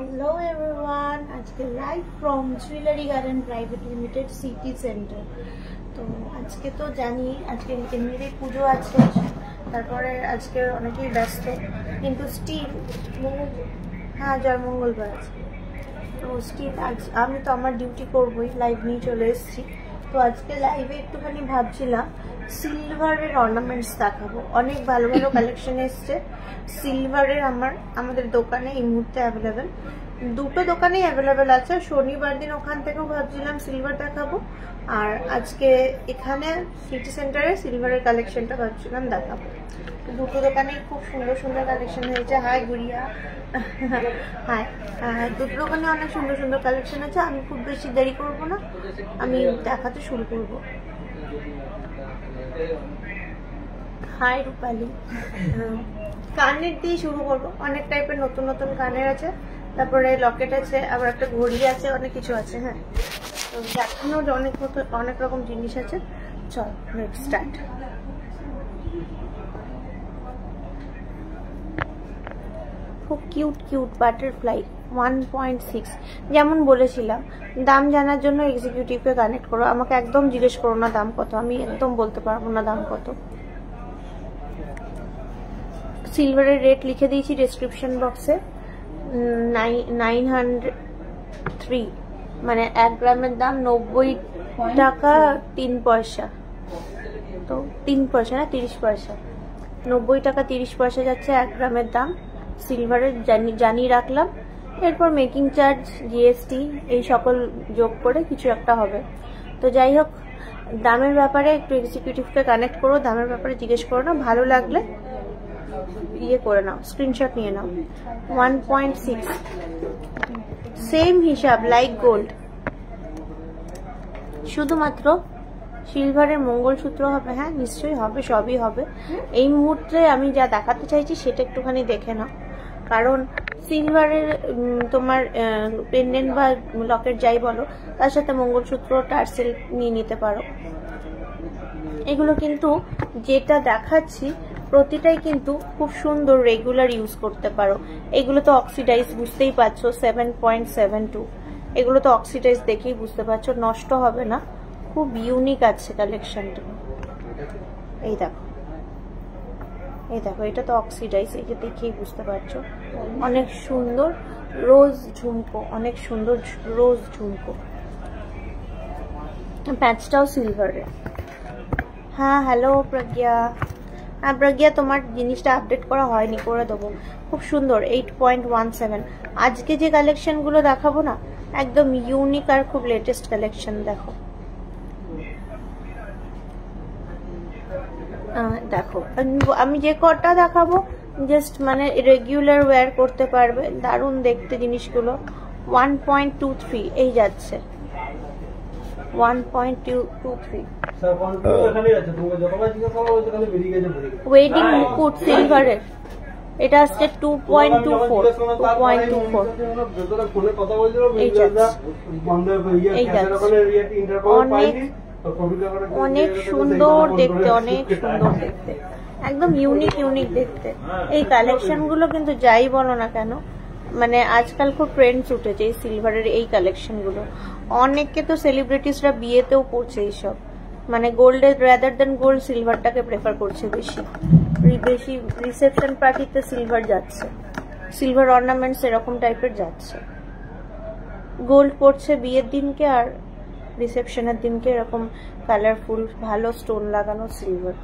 Hello everyone, आज के live from jewellery garden private limited city centre. তো আজকে তো জানি আজকে এমনিতেই পুজো আছে, তারপরে আজকে অনেকেই ব্যস্ত, কিন্তু স্টিল হ্যাঁ জয় মঙ্গলবার আছে। তো স্টিল আজ আমি তো আমার ডিউটি করবোই, লাইভ নিয়ে চলে এসেছি। তো আজকে লাইভে একটুখানি ভাবছিলাম সিলভারের অর্নামেন্টস দেখাবো। অনেক ভালো ভালো কালেকশন এসছে সিলভারের। আমাদের দোকানে এই মুহূর্তে অ্যাভেলেবেল, দুটো দোকানেই অ্যাভেলেবেল আছে। শনিবার দিন ওখান থেকেও ভাবছিলাম সিলভার দেখাবো, আর আজকে এখানে সিটি সেন্টারে সিলভারের কালেকশনটা ভাবছিলাম দেখাবো। দুটো দোকানেই খুব সুন্দর সুন্দর কালেকশন হয়েছে। হাই গুড়িয়া, হাই। দুটো দোকানে অনেক সুন্দর সুন্দর কালেকশন আছে। আমি খুব বেশি দেরি করব না, আমি দেখাতে শুরু করব। হাই রূপালি। কানের দিয়ে শুরু করবো। অনেক টাইপের নতুন নতুন কানের আছে, তারপরে লকেট আছে, আবার একটা ঘড়ি আছে, অনেক কিছু আছে। হ্যাঁ, তো দেখানোর অনেক রকম জিনিস আছে। চল লেটস স্টার্ট। খুব কিউট কিউট বাটারফ্লাই 1.6। যেমন বলেছিলাম, দাম জানার জন্য এক্সিকিউটিভকে কানেক্ট করো। আমাকে একদম জিজ্ঞেস করো না দাম কত, আমি একদম বলতে পারবো না দাম কত। সিলভারের রেট লিখে দিয়েছি ডেসক্রিপশন বক্সে। 903, মানে 1 গ্রামের দাম 90 টাকা 3 পয়সা। তো 3 পয়সা না 30 পয়সা, 90 টাকা 30 পয়সা যাচ্ছে 1 গ্রামের দাম সিলভারের। জানিয়ে রাখলাম। এরপর মেকিং চার্জ, জিএসটি এই সকল যোগ করে কিছু একটা হবে। তো যাই হোক, দামের ব্যাপারে একটু এক্সিকিউটিভকে কানেক্ট করো, দামের ব্যাপারে জিজ্ঞেস করো না। ভালো লাগলে ইয়ে করে নাও, স্ক্রিনশট নিয়ে নাও। 1.6 সেম হিসাব লাইক গোল্ড, শুধুমাত্র সিলভারের মঙ্গলসূত্র হবে। হ্যাঁ নিশ্চয়ই হবে, সবই হবে। এই মুহূর্তে আমি যা দেখাতে চাইছি সেটা একটুখানি দেখে নাও, কারণ সিলভারের তোমার পেন্ডেন্ট বা লকেট যাই বলো, তার সাথে মঙ্গলসূত্র টার্সেল নিয়ে নিতে পারো। এগুলো কিন্তু যেটা দেখাচ্ছি প্রতিটাই কিন্তু খুব সুন্দর, রেগুলার ইউজ করতে পারো। এগুলো তো অক্সিডাইজ, বুঝতেই পারছো 7.72। এগুলো তো অক্সিডাইজ দেখেই বুঝতে পারছো, নষ্ট হবে না। খুব ইউনিক আছে কালেকশনটা। এই দেখো, এই দেখো, এটা তো অক্সিডাইজ, এই যে দেখেই বুঝতে পারছো। অনেক সুন্দর রোজ ঝুমকো, অনেক সুন্দর রোজ ঝুমকো। প্যাচটাও সিলভারের। হ্যাঁ হ্যালো প্রজ্ঞা। হ্যাঁ প্রজ্ঞা, তোমার জিনিসটা আপডেট করা হয়নি, করে দেবো। খুব সুন্দর 8.17। আজকে যে কালেকশনগুলো দেখাবো না, একদম ইউনিক আর খুব লেটেস্ট কালেকশন। দেখো দেখো, আমি যে কটা দেখাবো জাস্ট মানে রেগুলার ওয়্যার করতে পারবে। দারুণ দেখতে জিনিসগুলো। 1.23 এই যাচ্ছে, 1.23। ওয়েডিং মুকুট সিলভারের, এটা আসছে 2.24। এই যাচ্ছে, এই যাচ্ছে। অনেক সুন্দর দেখতে, অনেক সুন্দর দেখতে, একদম ইউনিক ইউনিক দেখতে। এই কালেকশন গুলো কিন্তু যাই বলো না কেন, মানে আজকাল খুব ট্রেন্ডস উঠেছে এই সিলভারের এই কালেকশন গুলো। অনেককে তো সেলিব্রিটিসরা বিয়েতেও পড়ছে এইসব, মানে গোল্ডের রাদার দেন গোল্ড সিলভারটাকে প্রেফার করছে বেশি। বেশি রিসেপশন পার্টিতে সিলভার যাচ্ছে, সিলভার অর্নামেন্টস এরকম টাইপের যাচ্ছে। গোল্ড পড়ছে বিয়ের দিনকে, আর রিসেপশনের দিনকে এরকম কালারফুল ভালো স্টোন লাগানো সিলভার।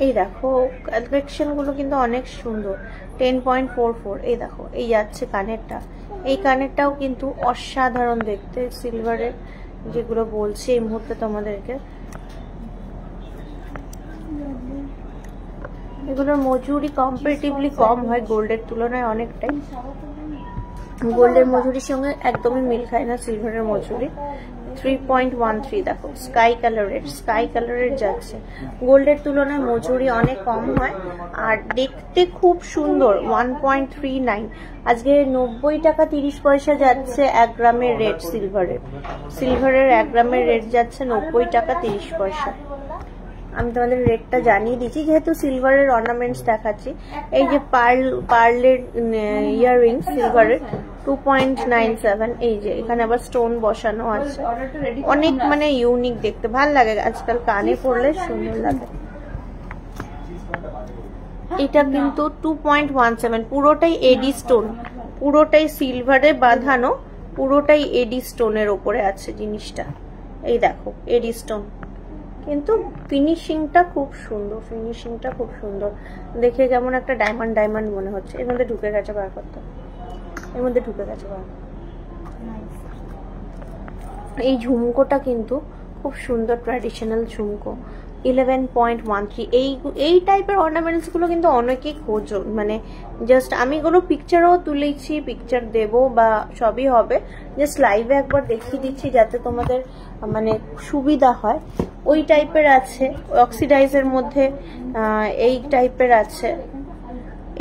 এই দেখো কালেকশন গুলো কিন্তু অনেক সুন্দর। 10.44। এই দেখো, এই যাচ্ছে কানেরটা। এই কানেরটাও কিন্তু অসাধারণ দেখতে সিলভারের, যেগুলো বলছি এই মুহূর্তে তোমাদেরকে। এগুলোর মজুরি কম্পারেটিভলি কম হয় গোল্ডের তুলনায় অনেকটাই। গোল্ডের মজুরির সঙ্গে একদমই মিল খায় না সিলভারের মজুরি। 3.13 দেখো, স্কাই কালারের যাচ্ছে। গোল্ডের তুলনায় মজুরি অনেক কম হয়, আর দেখতে খুব সুন্দর। 1.39। আজকে 90 টাকা 30 পয়সা যাচ্ছে 1 গ্রামের রেট সিলভারের। 1 গ্রামের রেট যাচ্ছে 90 টাকা 30 পয়সা। আমি তোমাদের রেটটা জানিয়ে দিচ্ছি, যেহেতু সিলভারের অর্নামেন্টস দেখাচ্ছি। এই যে পার্লের ইয়াররিংস সিলভারের 2.97। এই যে এখানে আবার স্টোন বসানো আছে, অনেক মানে ইউনিক দেখতে, ভাল লাগে আজকাল কানে পরলে সুন্দর লাগে। এটা কিন্তু 2.17, পুরোটাই এডি স্টোন, পুরোটাই সিলভারে বাঁধানো, পুরোটাই এডি স্টোনের ওপরে আছে জিনিসটা। এই দেখো এডি স্টোন, কিন্তু ফিনিশিংটা খুব সুন্দর, ফিনিশিংটা খুব সুন্দর দেখে, কেমন একটা ডায়মন্ড ডায়মন্ড মনে হচ্ছে। এর মধ্যে ঢুকে গেছে বার করতে, এর মধ্যে ঢুকে গেছে বার। এই ঝুমকোটা কিন্তু খুব সুন্দর ট্র্যাডিশনাল ঝুমকো, 11.13। এই টাইপের অর্নামেন্টস গুলো কিন্তু অনেকেই খোঁজো, মানে জাস্ট আমি এগুলো পিকচারও তুলেছি, পিকচার দেবো বা সবই হবে, জাস্ট লাইভে একবার দেখিয়ে দিচ্ছি যাতে তোমাদের মানে সুবিধা হয়। ওই টাইপের আছে, অক্সিডাইজের মধ্যে এই টাইপের আছে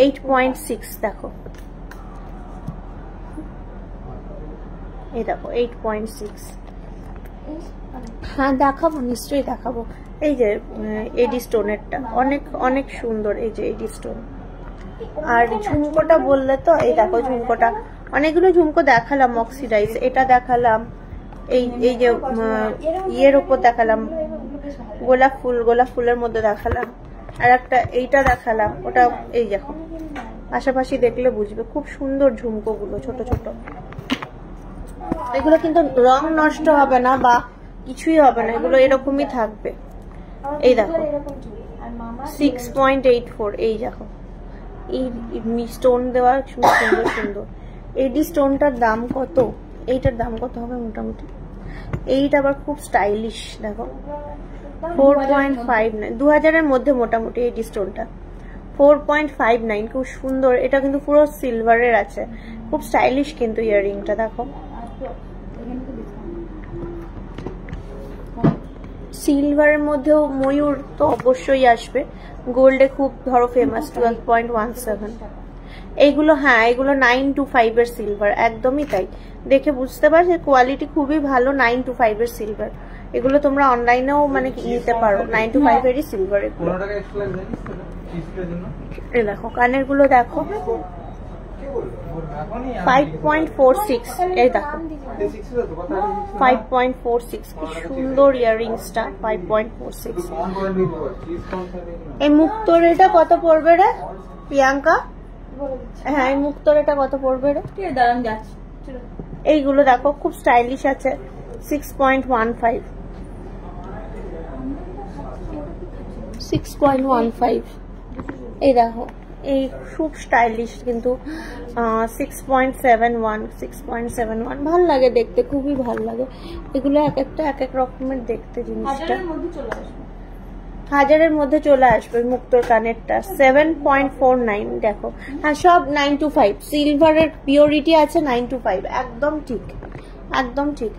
8.6। দেখো এই দেখো 8.6। হ্যাঁ দেখাবো, নিশ্চয়ই দেখাবো। এই যে এডি স্টোনেরটা অনেক অনেক সুন্দর, এই যে এডি স্টোন। আর ঝুমকোটা বললে তো, এই দেখো ঝুমকোটা, অনেকগুলো ঝুমকো দেখালাম, অক্সিডাইজ এটা দেখালাম, এই যে ইয়ের ওপর দেখালাম, গোলাপ ফুলের মধ্যে দেখালাম, আর একটা এইটা দেখালাম, ওটা এই দেখো পাশাপাশি দেখলে বুঝবে, খুব সুন্দর ঝুমকো গুলো ছোট ছোট। এগুলো কিন্তু রং নষ্ট হবে না বা কিছুই হবে না, এগুলো এরকমই থাকবে। এই দেখো 6.84। এই দেখো এই স্টোন দেওয়া সুন্দর সুন্দর। এডি স্টোনটার দাম কত, এইটার দাম কত হবে মোটামুটি? এইটা আবার খুব স্টাইলিশ, দেখো 4.59, 2000-এর মধ্যে মোটামুটি এডি স্টোনটা 4.59, খুব সুন্দর। এটা কিন্তু পুরো সিলভারের আছে, খুব স্টাইলিশ কিন্তু ইয়াররিংটা। দেখো সিলভারের মধ্যেও ময়ূর তো অবশ্যই আসবে, গোল্ডে খুব ধরো ফেমাস 12.17। এইগুলো হ্যাঁ এগুলো 925 এর সিলভার, একদমই তাই, দেখে বুঝতে পারছো কোয়ালিটি খুবই ভালো। 925 এর সিলভার, এগুলো তোমরা অনলাইনেও মানে নিতে পারো, 925 এরই সিলভার এগুলো। এই দেখো কানের গুলো দেখো 5.46। এই দেখো 5.46, কি সুন্দর ইয়াররিংসটা, 5.46। এই মুক্তোর এটা কত পড়বে রে প্রিয়াঙ্কা? হ্যাঁ এই মুক্তোর এটা কত পড়বে রে? দাঁড়ান যাচ্ছি। এইগুলো দেখো খুব স্টাইলিশ আছে, 6.15, 6.15। এই দেখো এই খুব স্টাইলিশ কিন্তু 6.71, 6.71। ভাল লাগে দেখতে, খুবই ভাল লাগে এগুলো, এক একটা এক এক রকমের দেখতে জিনিসটা। 1000-এর মধ্যে চলে আসবে মুক্তোর কানেরটা 7.49। দেখো হ্যাঁ সব 925, সিলভারের পিওরিটি আছে 925, একদম ঠিক একদম ঠিক।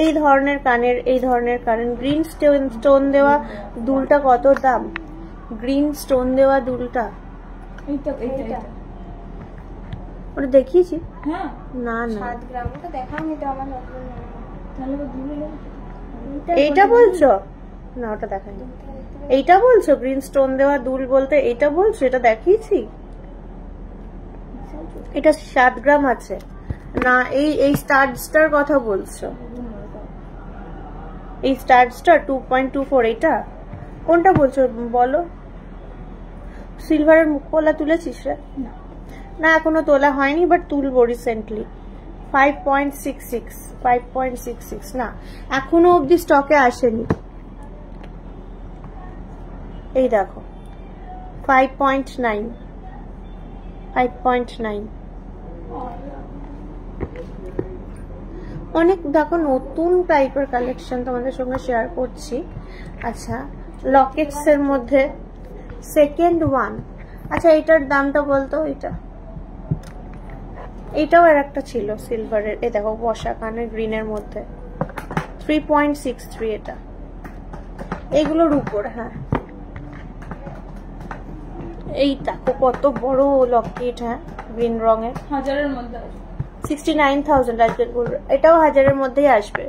এই ধরনের কানের, এই ধরনের কানের গ্রিন স্টোন দেওয়া দুলটা কত দাম? গ্রিন স্টোন দেওয়া দুলটা ওটা দেখিয়েছি না না, 7 গ্রাম ওটা দেখাওনি তো আমার। এইটা বলছো না, ওটা দেখানি। এইটা বলছো গ্রিন স্টোন দেওয়া দুল বলতে এইটা বলছো? এটা দেখিয়েছি, এটা 7 গ্রাম আছে না। এই স্টার কথা বলছো? এই স্টার 2.24, এটা কোনটা বলছো বলো? সিলভারের মুখপোলা তুলেছিস রে? না এখনো তোলা হয়নি, বাট তুলবো রিসেন্টলি। 5.66, 5.66 না এখনো অব্দি স্টকে আসেনি। এই দেখো 5.9, 5.9। অনেক দেখো নতুন টাইপের কালেকশন তোমাদের সঙ্গে শেয়ার করছি। আচ্ছা লকেটস এর মধ্যে সেকেন্ড ওয়ান, আচ্ছা এটার দামটা বলতো? এটাও আর একটা ছিল সিলভারের, এই দেখো বসা কানের গ্রিনের মধ্যে 3.63। এটা এইগুলোর উপর হ্যাঁ। এই দেখো কত বড় লকেট, হ্যাঁ গ্রিন রঙের, 1000-এর মধ্যে 69,000 আজকে। এটাও 1000-এর মধ্যেই আসবে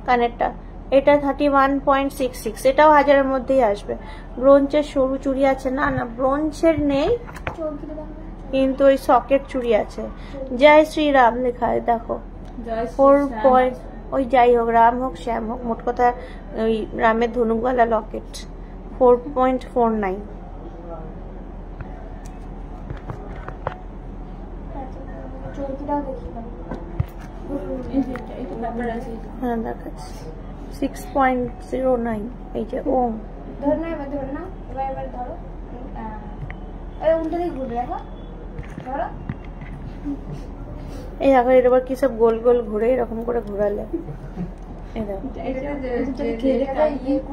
কানেরটা, এটা 31.66, এটাও 1000-এর মধ্যেই আসবে। ব্রোঞ্চের সরু চুড়ি আছে, না না ব্রোঞ্চের নেই, কিন্তু ওই সকেট চুড়ি আছে। জয় শ্রীরাম লেখা হয় দেখো, 4 পয়েন্ট, ওই যাই হোক রাম হোক শ্যাম হোক, মোট কথা ওই রামের ধনুকওয়ালা লকেট, 4.49। হ্যাঁ দেখাচ্ছি, 6.09। এই যে ওম এই দেখো, এর আবার কি সব গোল গোল ঘুরে এরকম করে ঘোরালে। এই দেখো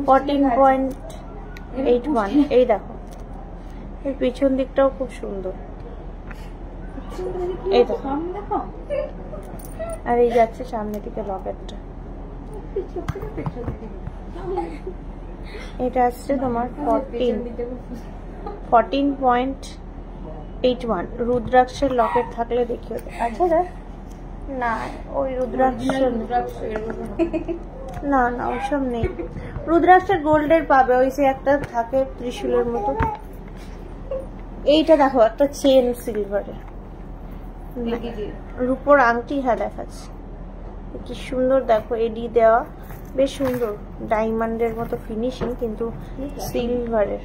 14.81। এই দেখো এর পিছন দিকটাও খুব সুন্দর। এই দেখো, আর এই যাচ্ছে সামনে দিকে লকেটটা। এটা আসছে তোমার 14.81। রুদ্রাক্ষের লকেট থাকলে দেখিও। আচ্ছা না, ওই রুদ্রাক্ষ না না ওইসব নেই। রুদ্রাক্ষের গোল্ডের পাবে, ওই সে একটা থাকে ত্রিশূলের মতো। এইটা দেখো একটা চেন সিলভারের, রূপোর আংটি। হ্যাঁ দেখাচ্ছি, কি সুন্দর দেখো, এডি দেওয়া, বেশ সুন্দর, ডায়মন্ডের মতো ফিনিশিং কিন্তু সিলভারের।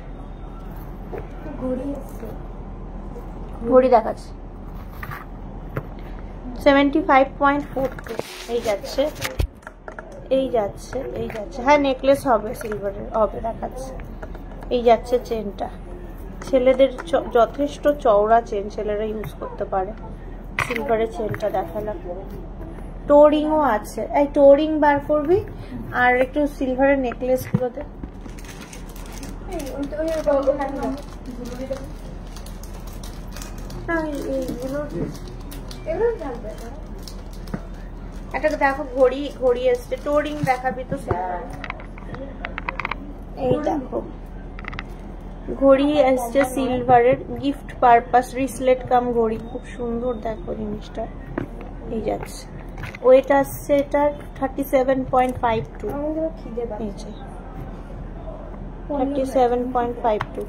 ঘড়ি দেখাচ্ছি 75.42। এই যাচ্ছে এই যাচ্ছে এই যাচ্ছে, হ্যাঁ নেকলেস হবে, সিলভারের হবে, দেখাচ্ছে। এই যাচ্ছে চেনটা, ছেলেদের যথেষ্ট চওড়া চেন, ছেলেরা ইউজ করতে পারে। সিলভারের চেনটা দেখালাম, টোরিংও আছে। এই টোরিং বার করবি, আর একটু সিলভারের নেকলেস গুলোতে। একটা দেখো ঘড়ি, ঘড়ি এসছে, টোরিং দেখাবি তো। এই দেখো ঘড়ি এসছে সিলভারের, গিফট পারপাস, রিসলেট কাম ঘড়ি, খুব সুন্দর দেখো জিনিসটা। এই যাচ্ছে, ওয়েট আসছে এটা 37.52। এই যে 37.52।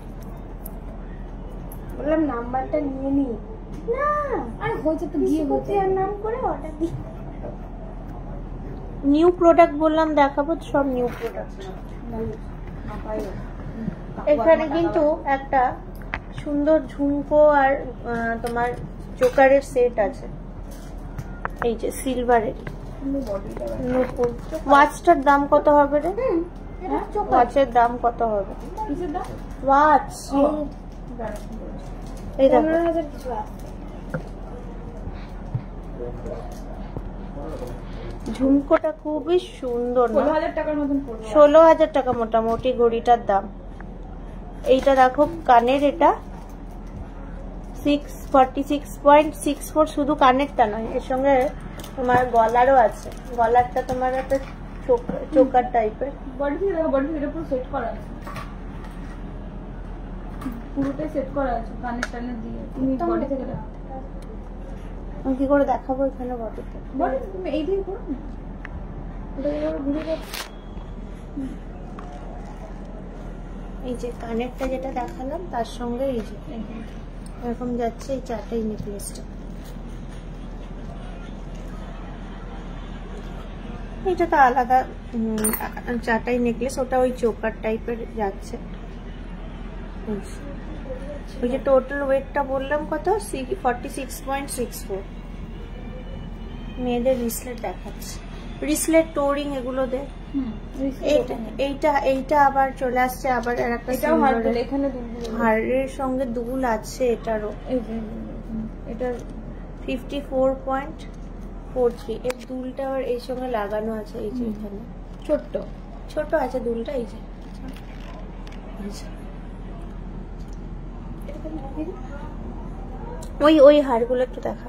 বললাম নাম্বারটা নিয়ে নি না, আর হয়েছে তো গিয়ে হচ্ছে আর নাম করে অর্ডার দি। নিউ প্রোডাক্ট বললাম দেখাবো, সব নিউ প্রোডাক্ট। এখানে কিন্তু একটা সুন্দর ঝুমকো আর তোমার চোকারের সেট আছে। এই যে সিলভারের নতুন। ওয়াচটার দাম কত হবে রে? ওয়াচের দাম কত হবে? ওয়াচ এই দেখো, ঝুমকোটা খুবই সুন্দর না? 16,000 টাকা মোটামুটি ঘড়িটার দাম। এইটা দেখো কানের, এটা 46.64। শুধু কানেরটা নয়, এর সঙ্গে তোমার গলারও আছে। গলারটা তোমার একটা চোকার টাইপের। পুরো সেট করা আছে, পুরোটাই সেট করা আছে কানের টানে দিয়ে। তুমি বডি থেকে আমি কি করে দেখাবো এখানে বডিতে? তুমি এই দিয়ে করো না, এই যে কানেরটা যেটা দেখালাম তার সঙ্গে এই যে এরকম যাচ্ছে এই চারটাই নেকলেসটা। এটা তো আলাদা চারটাই নেকলেস, ওটা ওই চোকার টাইপের যাচ্ছে। ওই যে টোটাল ওয়েটটা বললাম কত, 46.64। মেয়েদের রিসলেট দেখাচ্ছে, রিসলেট টোরিং এগুলো দে। এইটা আবার চলে আসছে, আবার একটা হারের সঙ্গে দুল আছে এটারও। এটা 54.43। এর দুলটা আবার এই সঙ্গে লাগানো আছে। এই যে এখানে ছোট্ট ছোট আছে দুলটা। এই যে ওই হারগুলো একটু দেখা।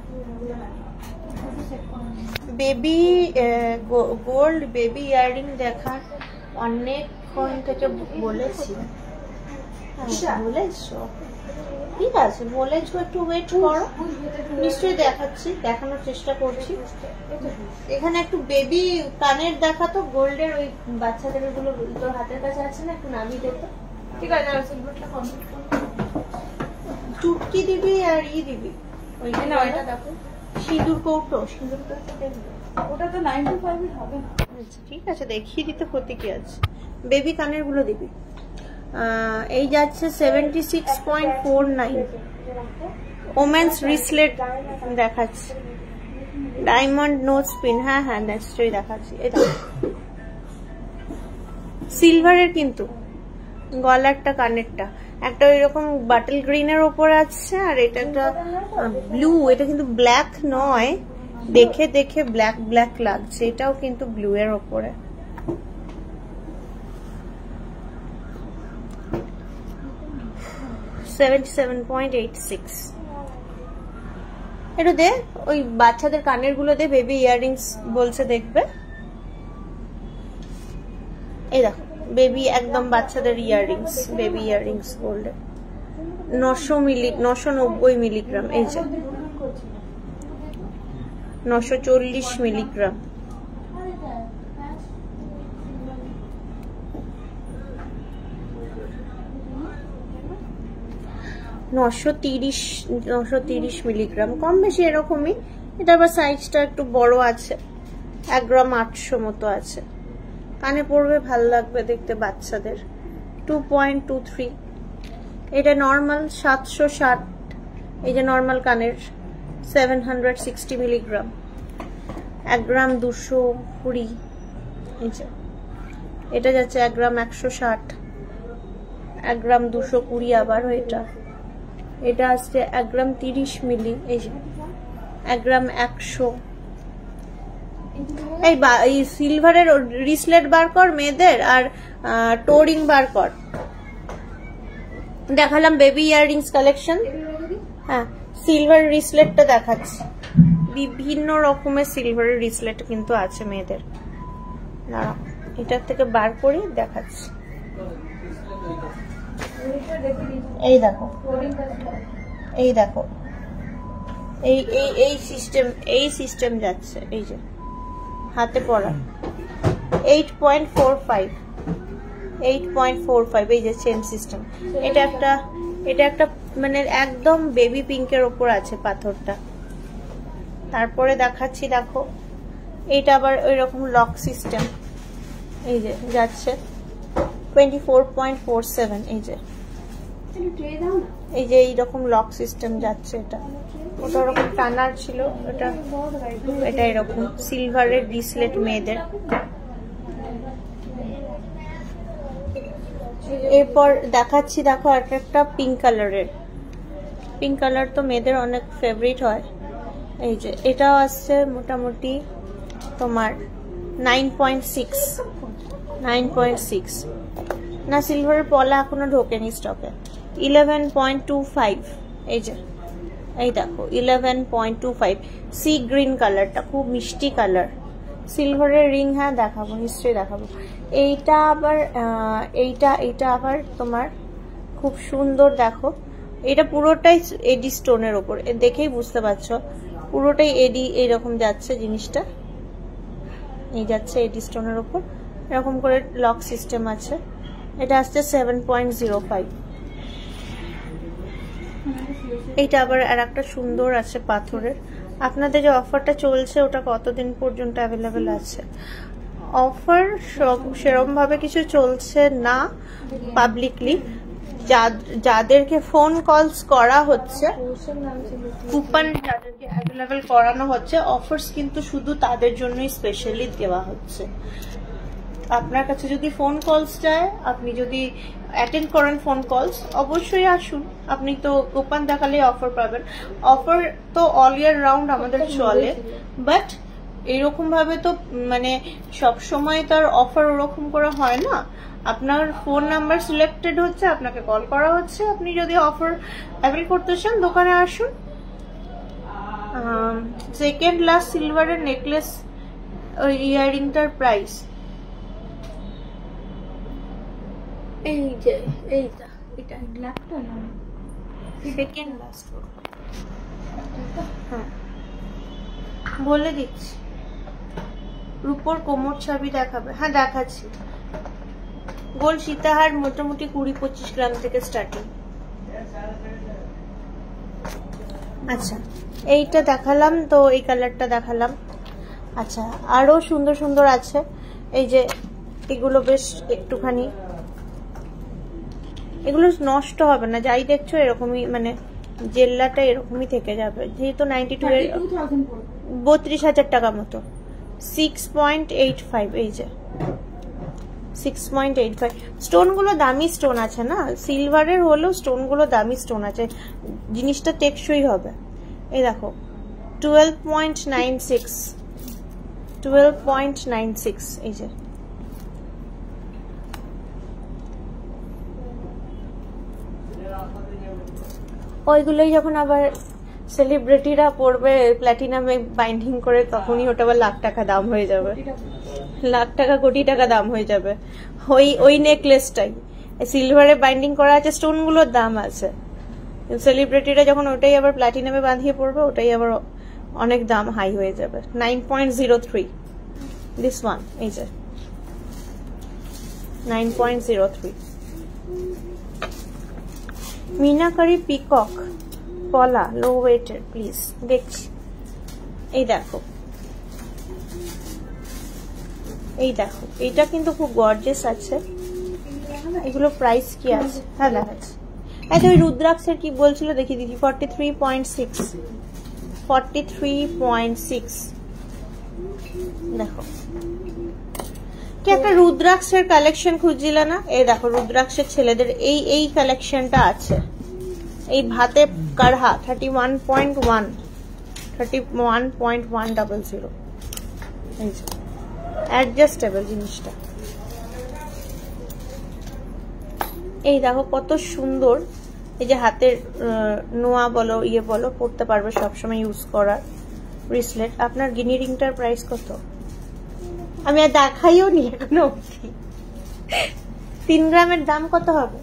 বেবি গোল্ড বেবি ইয়াররিং দেখা অনেকক্ষণ থেকে বলেছি। বলেছো ঠিক আছে, বলেছো একটু ওয়েট করো, নিশ্চয়ই দেখাচ্ছি, দেখানোর চেষ্টা করছি। এখানে একটু বেবি কানের দেখাতো, গোল্ডের ওই বাচ্চাদের গুলো তোর হাতের কাছে আছে না, একটু নামিয়ে দেখো। ঠিক আছে, আমি সিলভারটা কমপ্লিট করব। চুটকি দিবি আর দিবি ওই না ওইটা দেখো, সিঁদুর কৌটো দেখবি। ওটা তো 95 এর হবে না। আচ্ছা ঠিক আছে, দেখিয়ে দিতে ক্ষতি কি আছে। বেবি কানের গুলো দিবি। এই যাচ্ছে 76.49। ওমেন্স রিসলেট দেখাচ্ছে, ডায়মন্ড নোজ পিন। হ্যাঁ হ্যাঁ নিশ্চয়ই দেখাচ্ছি। এটা সিলভারের, কিন্তু গলারটা কানেরটা একটা ওইরকম বাটল গ্রিনের ওপর আছে, আর এটা একটা ব্লু। এটা কিন্তু ব্ল্যাক নয়, দেখে দেখে ব্ল্যাক ব্ল্যাক লাগছে, এটাও কিন্তু ব্লু এর ওপরে। $77.86। একটু দে, ওই বাচ্চাদের কানের গুলো দে, বেবি ইয়াররিংস বলছে দেখবে। এই দেখো বেবি, একদম বাচ্চাদের ইয়াররিংস, বেবি ইয়াররিংস গোল্ডের। 990 মিলিগ্রাম। এই যে 940 মিলিগ্রাম। $930 মিলিগ্রাম, কম বেশি এরকমই। এটা আবার সাইজটা একটু বড় আছে, 1 গ্রাম 800 মতো আছে। কানে পড়বে, ভালো লাগবে দেখতে বাচ্চাদের। 2.23। এটা নর্মাল 760। এই যে নর্মাল কানের 760 মিলিগ্রাম, 1 গ্রাম 220। এই যে এটা যাচ্ছে 1 গ্রাম 160, 1 গ্রাম 220। আবার এটা আসছে 1 গ্রাম 30 মিলি। এই যে 1 গ্রাম 100। এই সিলভারের রিসলেট বার কর মেয়েদের, আর টোরিং বার কর। দেখালাম বেবি ইয়াররিংস কালেকশন। হ্যাঁ, সিলভার রিসলেটটা দেখাচ্ছি, বিভিন্ন রকমের সিলভারের রিসলেট কিন্তু আছে মেয়েদের। দাঁড়াও, এটার থেকে বার করে দেখাচ্ছি। এই দেখো, এই দেখো, এই সিস্টেম যাচ্ছে। এই যে হাতে পড়া 8.45, এই যে চেন সিস্টেম। এটা একটা মানে একদম বেবি পিঙ্কের ওপর আছে পাথরটা। তারপরে দেখাচ্ছি, দেখো এইটা আবার ওইরকম লক সিস্টেম। এই যে যাচ্ছে 24.47। এই যে এইরকম লক সিস্টেম যাচ্ছে। ওটা ওরকম টানার ছিল, এটা এরকম সিলভারের রিসলেট মেয়েদের। এরপর দেখাচ্ছি, দেখো একটা পিঙ্ক কালারের। পিঙ্ক কালার তো মেয়েদের অনেক ফেভারিট হয়। এই যে এটাও আসছে মোটামুটি তোমার 9.6 না, সিলভারের পলা এখনো ঢোকেনি স্টকে। 11.25। এই দেখো 11.25। সি গ্রিন কালারটা খুব মিষ্টি কালার, সিলভারের রিং। হ্যাঁ দেখাবো, নিশ্চয়ই দেখাবো। এইটা আবার তোমার খুব সুন্দর, দেখো এটা পুরোটাই এডি স্টোনের ওপর, দেখেই বুঝতে পারছো পুরোটাই এডি এইরকম যাচ্ছে জিনিসটা। এই যাচ্ছে এডি স্টোনের ওপর, এরকম করে লক সিস্টেম আছে। এটা আসছে 7.05। এইটা আবার আর একটা সুন্দর আছে পাথরের। আপনাদের যে অফারটা চলছে ওটা কতদিন পর্যন্ত অ্যাভেলেবেল আছে? অফার সেরকম ভাবে কিছু চলছে না পাবলিকলি। যাদেরকে ফোন কলস করা হচ্ছে, কুপন যাদেরকে অ্যাভেলেবেল করানো হচ্ছে, অফার্স কিন্তু শুধু তাদের জন্যই স্পেশালি দেওয়া হচ্ছে। আপনার কাছে যদি ফোন কলস যায়, আপনি যদি অ্যাটেন্ড করেন ফোন কলস, অবশ্যই আসুন। আপনি তো কুপন দেখালে অফার পাবেন। অফার তো অল ইয়ার রাউন্ড আমাদের চলে, বাট এরকম ভাবে তো মানে সব সময় তার অফার ওরকম করে হয় না। আপনার ফোন নাম্বার সিলেক্টেড হচ্ছে, আপনাকে কল করা হচ্ছে। আপনি যদি অফার অ্যাভেল করতে চান দোকানে আসুন। সেকেন্ড লাস্ট সিলভারের নেকলেস ওই ইয়াররিংটার প্রাইস সেকেন্ড লাস্ট হ্যাঁ বলে দিচ্ছি। রূপোর কোমর ছাবি দেখাবে? হ্যাঁ দেখাচ্ছি। গোল সীতাহার মোটামুটি 20-25 গ্রাম থেকে স্টার্টিং। আচ্ছা এইটা দেখালাম তো, এই কালারটা দেখালাম। আচ্ছা আরো সুন্দর সুন্দর আছে, এই যে এগুলো বেশ একটুখানি, এগুলো নষ্ট হবে না, যাই দেখছো এরকমই, মানে জেল্লাটা এরকমই থেকে যাবে, যেহেতু 92 এর 32,000 টাকা মতো। 6.85, এই যে 6.85। স্টোন গুলো দামি স্টোন আছে না, সিলভারের হলেও স্টোন গুলো দামি স্টোন আছে, জিনিসটা টেকসই হবে। এই দেখো 12.96, এই যে ওইগুলোই যখন আবার সেলিব্রিটিরা পড়বে প্ল্যাটিনামে বাইন্ডিং করে, তখনই ওটা আবার লাখ টাকা দাম হয়ে যাবে, লাখ টাকা কোটি টাকা দাম হয়ে যাবে। ওই নেকলেসটাই সিলভারে বাইন্ডিং করা আছে, স্টোন গুলোর দাম আছে, সেলিব্রিটিরা যখন ওটাই আবার প্ল্যাটিনামে বাঁধিয়ে পড়বে, ওটাই আবার অনেক দাম হাই হয়ে যাবে। 9.03 দিস ওয়ান, এই যে 9.03। মিনাকারি পিকক পলা লো ওয়েটের, প্লিজ দেখছি। এই দেখো, এই দেখো, এইটা কিন্তু খুব গর্জিয়াস আছে। এগুলো প্রাইস কি আছে? হ্যাঁ দেখাচ্ছি। আচ্ছা ওই রুদ্রাক্ষের কি বলছিল দেখি দেখি। 43.6 দেখো, কি একটা রুদ্রাক্ষের কালেকশন খুঁজছিল না? এই দেখো রুদ্রাক্ষের ছেলেদের এই কালেকশনটা আছে, এই ভাতে কারহা 31.100, এই যে অ্যাডজাস্টেবল জিনিসটা। এই দেখো কত সুন্দর, এই যে হাতের নোয়া বলো ইয়ে বলো পড়তে পারবে সবসময় ইউজ করার ব্রেসলেট। আপনার গিনি রিংটার প্রাইস কত? আমি আর দেখাইও নি এখনো অব্দি। 3 গ্রামের দাম কত হবে?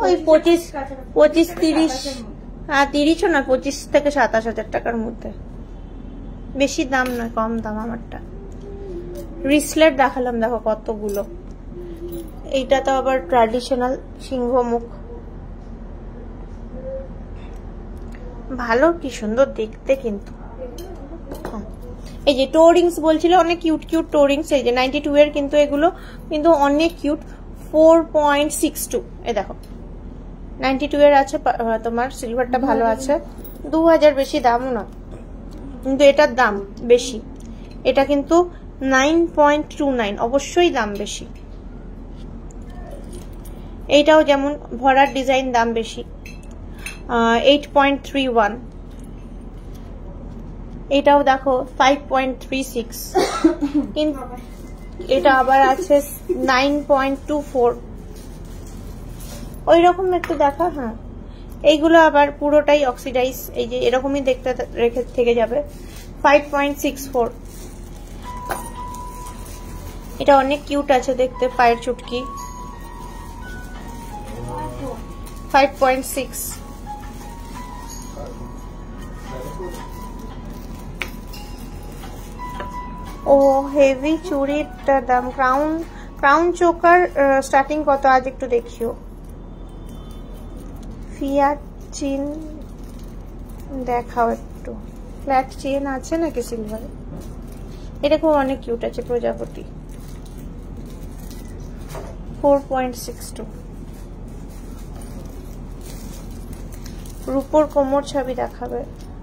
ওই 25-30, হ্যাঁ 30ও না, 25 থেকে 27,000 টাকার মধ্যে, বেশি দাম নয়, কম দাম আমারটা। ব্রেসলেট দেখালাম দেখো কতগুলো। এইটা তো আবার ট্র্যাডিশনাল সিংহ মুখ, ভালো, কি সুন্দর দেখতে কিন্তু। এই যে টোরিংস বলছিল, অনেক কিউট কিউট টোরিংস, এই যে 92 এর, কিন্তু এগুলো কিন্তু অনেক কিউট। 4.62, এই দেখো 92 এর আছে তোমার, সিলভারটা ভালো আছে, 2000 বেশি দামও না, কিন্তু এটার দাম বেশি। এটা কিন্তু 9.29, অবশ্যই দাম বেশি। এইটাও যেমন ভরার ডিজাইন, দাম বেশি, 8.31। এটাও দেখো 5.36, কিন্তু এটা আবার আছে 9.24, ওই রকম একটু দেখা। হ্যাঁ এইগুলো আবার পুরোটাই অক্সিডাইজ, এই যে এরকমই দেখতে রেখে থেকে যাবে। 5.64, এটা অনেক কিউট আছে দেখতে, পায়ের চুটকি। 5.6, ও হেভি চুড়ির দাম। ক্রাউন চোকার স্টার্টিং কত আজ একটু দেখিও। ফিয়াট চেন দেখাও একটু, ফ্ল্যাট চেন আছে নাকি সিলভার? এটা খুব অনেক কিউট আছে, প্রজাপতি। 4.62। রূপোর কোমর ছাবি দেখাবে?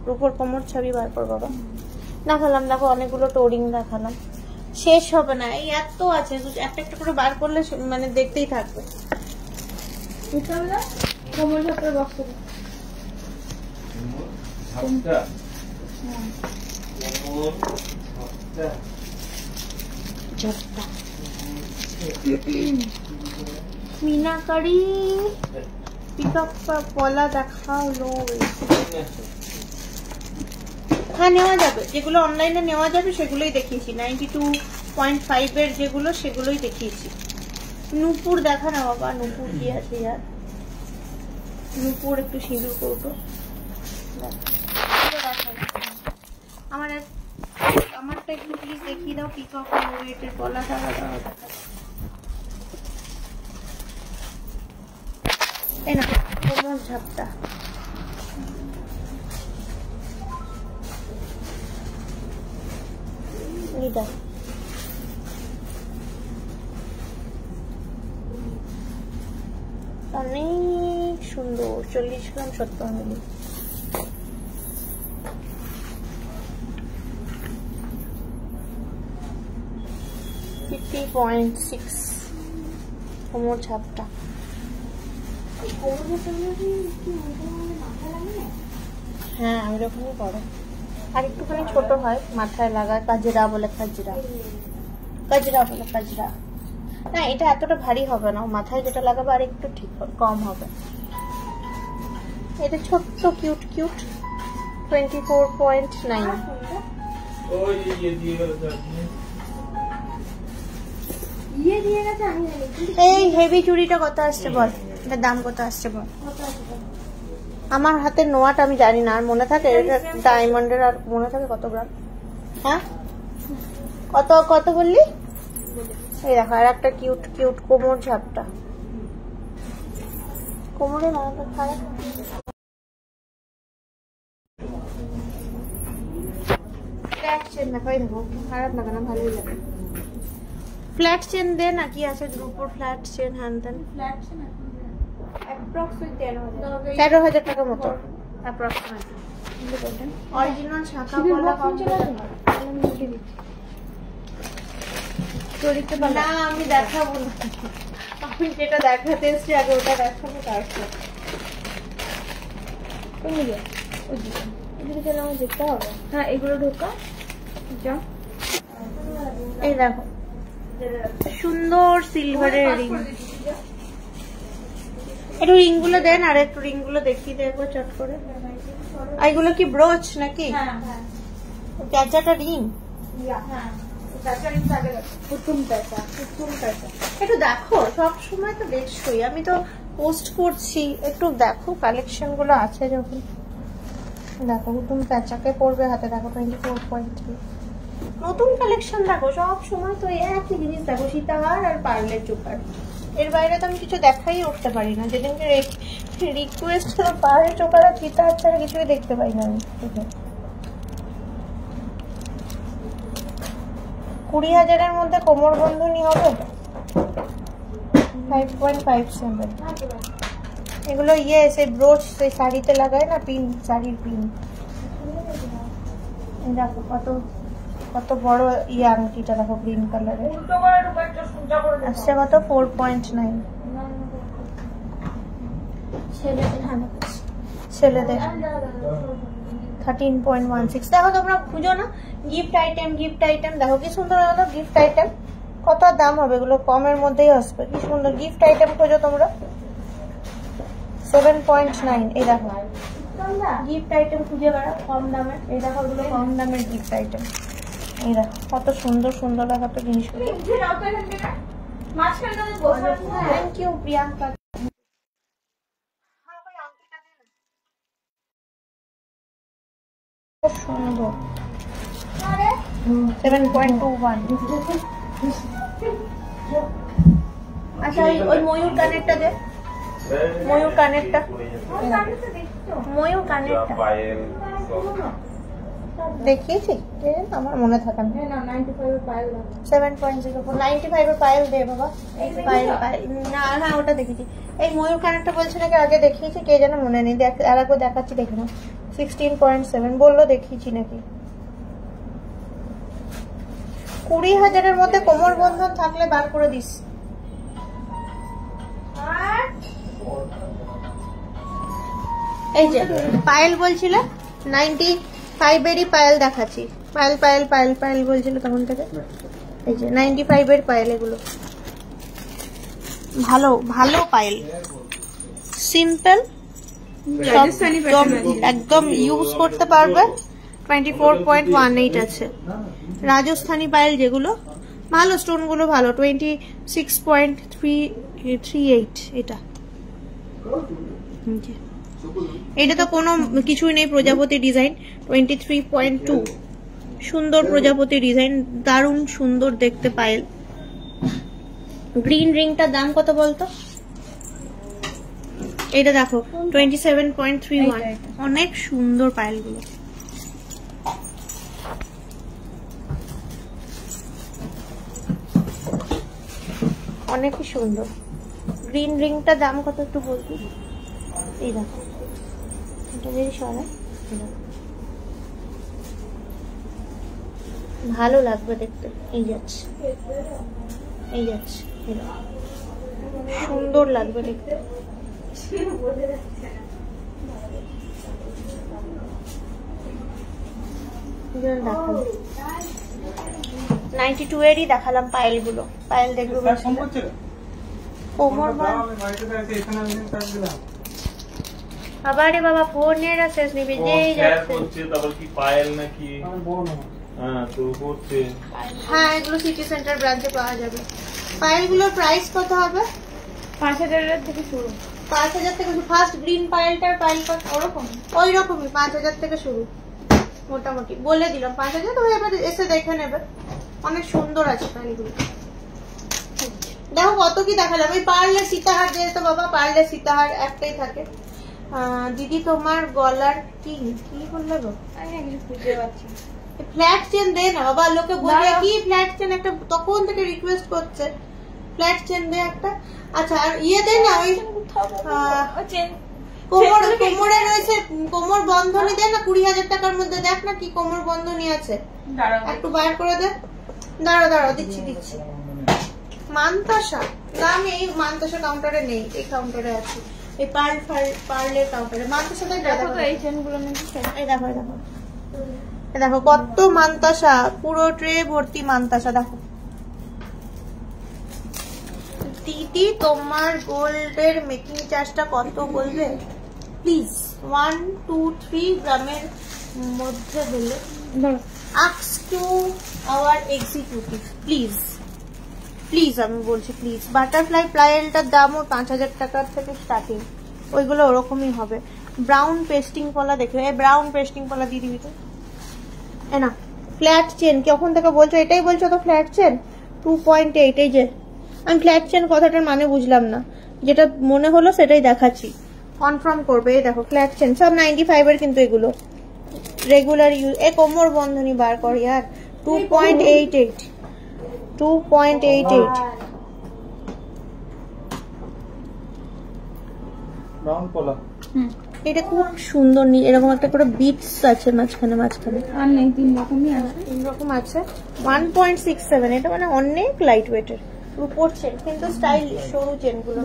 রূপোর কোমর ছাবি বার কর বাবা। দেখালাম দেখো, অনেকগুলো টোরিং দেখালাম, শেষ হবে না, এই এত আছে, একটা একটা করে বার করলে মানে দেখতেই থাকবে। মিনাকারি পিকক পলা দেখালো। হ্যাঁ নেওয়া যাবে, যেগুলো অনলাইনে নেওয়া যাবে সেগুলোই দেখিয়েছি। 92.5 এর যেগুলো সেগুলোই দেখিয়েছি। নূপুর দেখা না বাবা, নূপুর কি আছে ইয়ার। নুপুর একটু সিঁদুর কৌটো। আমারটা একটু প্লিজ দেখিয়ে দাও। পিকক ওয়েটের গলাটা এই না কোমর ঝাপটা। এইটা অনেক সুন্দর। 40 গ্রাম 70 মিলি। কোমর ঝাপটা। হ্যাঁ ওইরকমই করো। আর একটুখানি ছোট হয়, মাথায় লাগায়। কাজরা বলে, কাজরা বলে, কাজরা। না এটা এতটা ভারী হবে না, মাথায় যেটা লাগাবে আর একটু ঠিক কম হবে। এটা ছোট্ট কিউট 24.9। এই হেভি চুড়িটা কত আসছে বল, এটার দাম কত আসছে বল। আমার হাতের নোয়াটা আমি জানি না, আর মনে থাকে এটা ডায়মন্ডের, আর মনে থাকে কত গ্রাম। হ্যাঁ কত বললি? এই দেখো আর একটা কিউট কোমর ঝাপটা। কোমরে মাথাটা খারাপ। ফ্ল্যাট চেন দেখো, এই দেখো খারাপ লাগে না, ভালোই লাগে। ফ্ল্যাট চেন দে না, কি আছে উপর ফ্ল্যাট চেন হ্যান তেন। ফ্ল্যাট চেন অ্যাপ্রক্সিমেটলি 13,000 টাকা মতো অ্যাপ্রক্সিমেটলি। অরিজিনাল শাখা পলা কম না, আমি দেখাবো না। আমি যেটা দেখাতে এসছি আগে ওটা দেখাবো, তারপর যেতে হবে। হ্যাঁ এগুলো ঢোকা। এই দেখো সুন্দর সিলভারের রিং। একটু রিং গুলো দেন, আর একটু রিং গুলো দেখিয়ে দেবো চট করে। এগুলো কি ব্রোচ নাকি? প্যাঁচাটা রিং। একটু দেখো, সব সময় তো দেখছোই, আমি তো পোস্ট করছি, একটু দেখো কালেকশন গুলো আছে যখন। দেখো তুমি প্যাঁচাকে পড়বে হাতে, দেখো 24.3 নতুন কালেকশন। দেখো সব সময় তো একই জিনিস দেখো, সীতাহার আর পার্লের চোকার। এর বাইরে তো আমি কিছু দেখাই উঠতে পারি না। যেদিনকে রিকোয়েস্ট হলো পার্লের চোকার আর সীতাহার ছাড়া কিছুই দেখতে পাই না আমি। 20,000-এর মধ্যে কোমর বন্ধনী হবে 5.57। এগুলো সেই ব্রোচ, সেই শাড়িতে লাগায় না, পিন, শাড়ির পিন। দেখো কত বড় আংটিটা দেখো, গ্রিন কালারের। আসছে কত 4.9। ছেলেদের 13.16। দেখো তোমরা খুঁজো না গিফট আইটেম, দেখো কি সুন্দর হলো গিফট আইটেম। কত দাম হবে এগুলো, কমের মধ্যেই আসবে। কি সুন্দর গিফট আইটেম খোঁজো তোমরা। 7.9। এই দেখো গিফট আইটেম খুঁজে বেড়া কম দামের। এই দেখো ওগুলো কম দামের গিফট আইটেম। এই দেখো কত সুন্দর লাগাতো জিনিসগুলো। Thank you Priyanka. 7.21। আচ্ছা ওই ময়ূর কানেরটা দে, ময়ূর কানেরটা দেখিয়েছি, আমার মনে থাকে না। 7.04 95-এর পায়েল দে বাবা। পায়েল না, হ্যাঁ ওটা দেখেছি। এই ময়ূর কানেরটা বলছে নাকি আগে দেখিয়েছি, কে যেন মনে নেই। আর একবার দেখাচ্ছি, দেখে না। 16.7 বললো, দেখিয়েছি নাকি। 20,000-এর মধ্যে কোমর বন্ধন থাকলে বার করে দিস। এই যে পায়েল বলছিল 95-এরই পায়েল দেখাচ্ছি। পায়েল বলছিল তখন থেকে। এই যে 95-এর পায়েল, এগুলো ভালো পায়েল, সিম্পল, একদম ইউজ করতে পারবে। 24.18 আছে। রাজস্থানী পায়েল যেগুলো ভালো, স্টোন গুলো ভালো। 26.38 এটা এটা তো কোনো কিছুই নেই, প্রজাপতি ডিজাইন 23.2, সুন্দর প্রজাপতি ডিজাইন, দারুণ সুন্দর দেখতে পায়েল। গ্রিন রিংটার দাম কত বলতো? এটা দেখো 27.31, অনেক সুন্দর পায়েলগুলো। অনেকই সুন্দর। গ্রিন রিংটার দাম কত একটু বলবি? এই দেখো, এটা বেশি সরাই, ভালো লাগবে দেখতে। এই যাচ্ছে, এই যাচ্ছে, সুন্দর লাগবে দেখতে। দেখালাম 92 এরই দেখালাম পায়েলগুলো। পায়েল দেখবো কোমর আবার বাবা ফোনের শেষ নিবে যেই যাচ্ছে। তারপর কি পায়েল নাকি? হ্যাঁ তো করছে। হ্যাঁ এগুলো সিটি সেন্টার ব্রাঞ্চে পাওয়া যাবে। পায়েলগুলোর প্রাইস কত হবে? 5000 থেকে শুরু। 5000 থেকে শুরু। ফার্স্ট গ্রিন পায়েলটার পায়েল কত? ওরকম ওই রকমই 5000 থেকে শুরু মোটামুটি। বলে দিলাম 5000, তো এবার এসে দেখে নেবে। অনেক সুন্দর আছে পায়েলগুলো। দেখো কত কি দেখালাম। এই পার্লে সীতাহার যেহেতু বাবা, পার্লে সীতাহার একটাই থাকে। দিদি তোমার গলার কি কি বললো গো? বুঝতে পারছি। ফ্ল্যাট চেন দে না বাবা, লোকে বলবে কি ফ্ল্যাট চেন একটা, তখন থেকে রিকোয়েস্ট করছে ফ্ল্যাট চেন দে একটা। আচ্ছা আর ইয়ে দে না, ওই কোমরে রয়েছে কোমর বন্ধনী দে না, 20,000 টাকার মধ্যে। দেখ না কি কোমর বন্ধনী আছে, একটু বার করে দে। দাঁড়াও দিচ্ছি। মানতাসা না, আমি এই মানতাসা কাউন্টারে নেই, এই কাউন্টারে আছে। এই পার্লের কাউন্টারে মানতাসা। দেখো এই চেনগুলো নাকি, এই দেখো দেখো কত মানতাসা, পুরো ট্রে ভর্তি মানতাসা। দেখো দিদি তোমার গোল্ডের মেকিং চার্জটা কত বলবে প্লিজ? 1, 2, 3 গ্রামের মধ্যে বলে। Ask to our executive please আমি বলছি প্লিজ। বাটারফ্লাই প্লাইয়েলটার দামও 5000 টাকার থেকে স্টার্টিং, ওইগুলো ওরকমই হবে। ব্রাউন পেস্টিং পলা দেখো, এই ব্রাউন পেস্টিং পলা দিয়ে দিবি তো। না ফ্ল্যাট চেন কখন থেকে বলছো? এটাই বলছো তো ফ্ল্যাট চেন 2.8। এই যে আমি ফ্ল্যাট চেন কথাটার মানে বুঝলাম না, যেটা মনে হলো সেটাই দেখাচ্ছি, কনফার্ম করবে। এই দেখো ফ্ল্যাট চেন সব 95 এর, কিন্তু এগুলো রেগুলার ইউজ। এ কোমর বন্ধনী বার কর ইয়ার। 2.88 ব্রাউন পলা। এটা খুব সুন্দর, এরকম একটা করে বিটস আছে মাঝখানে। আর নেই, 3 রকমই আছে। 3 রকম আছে। 1.67, এটা মানে অনেক লাইট ওয়েটের রূপোর চেন, কিন্তু স্টাইল সরু চেন গুলো।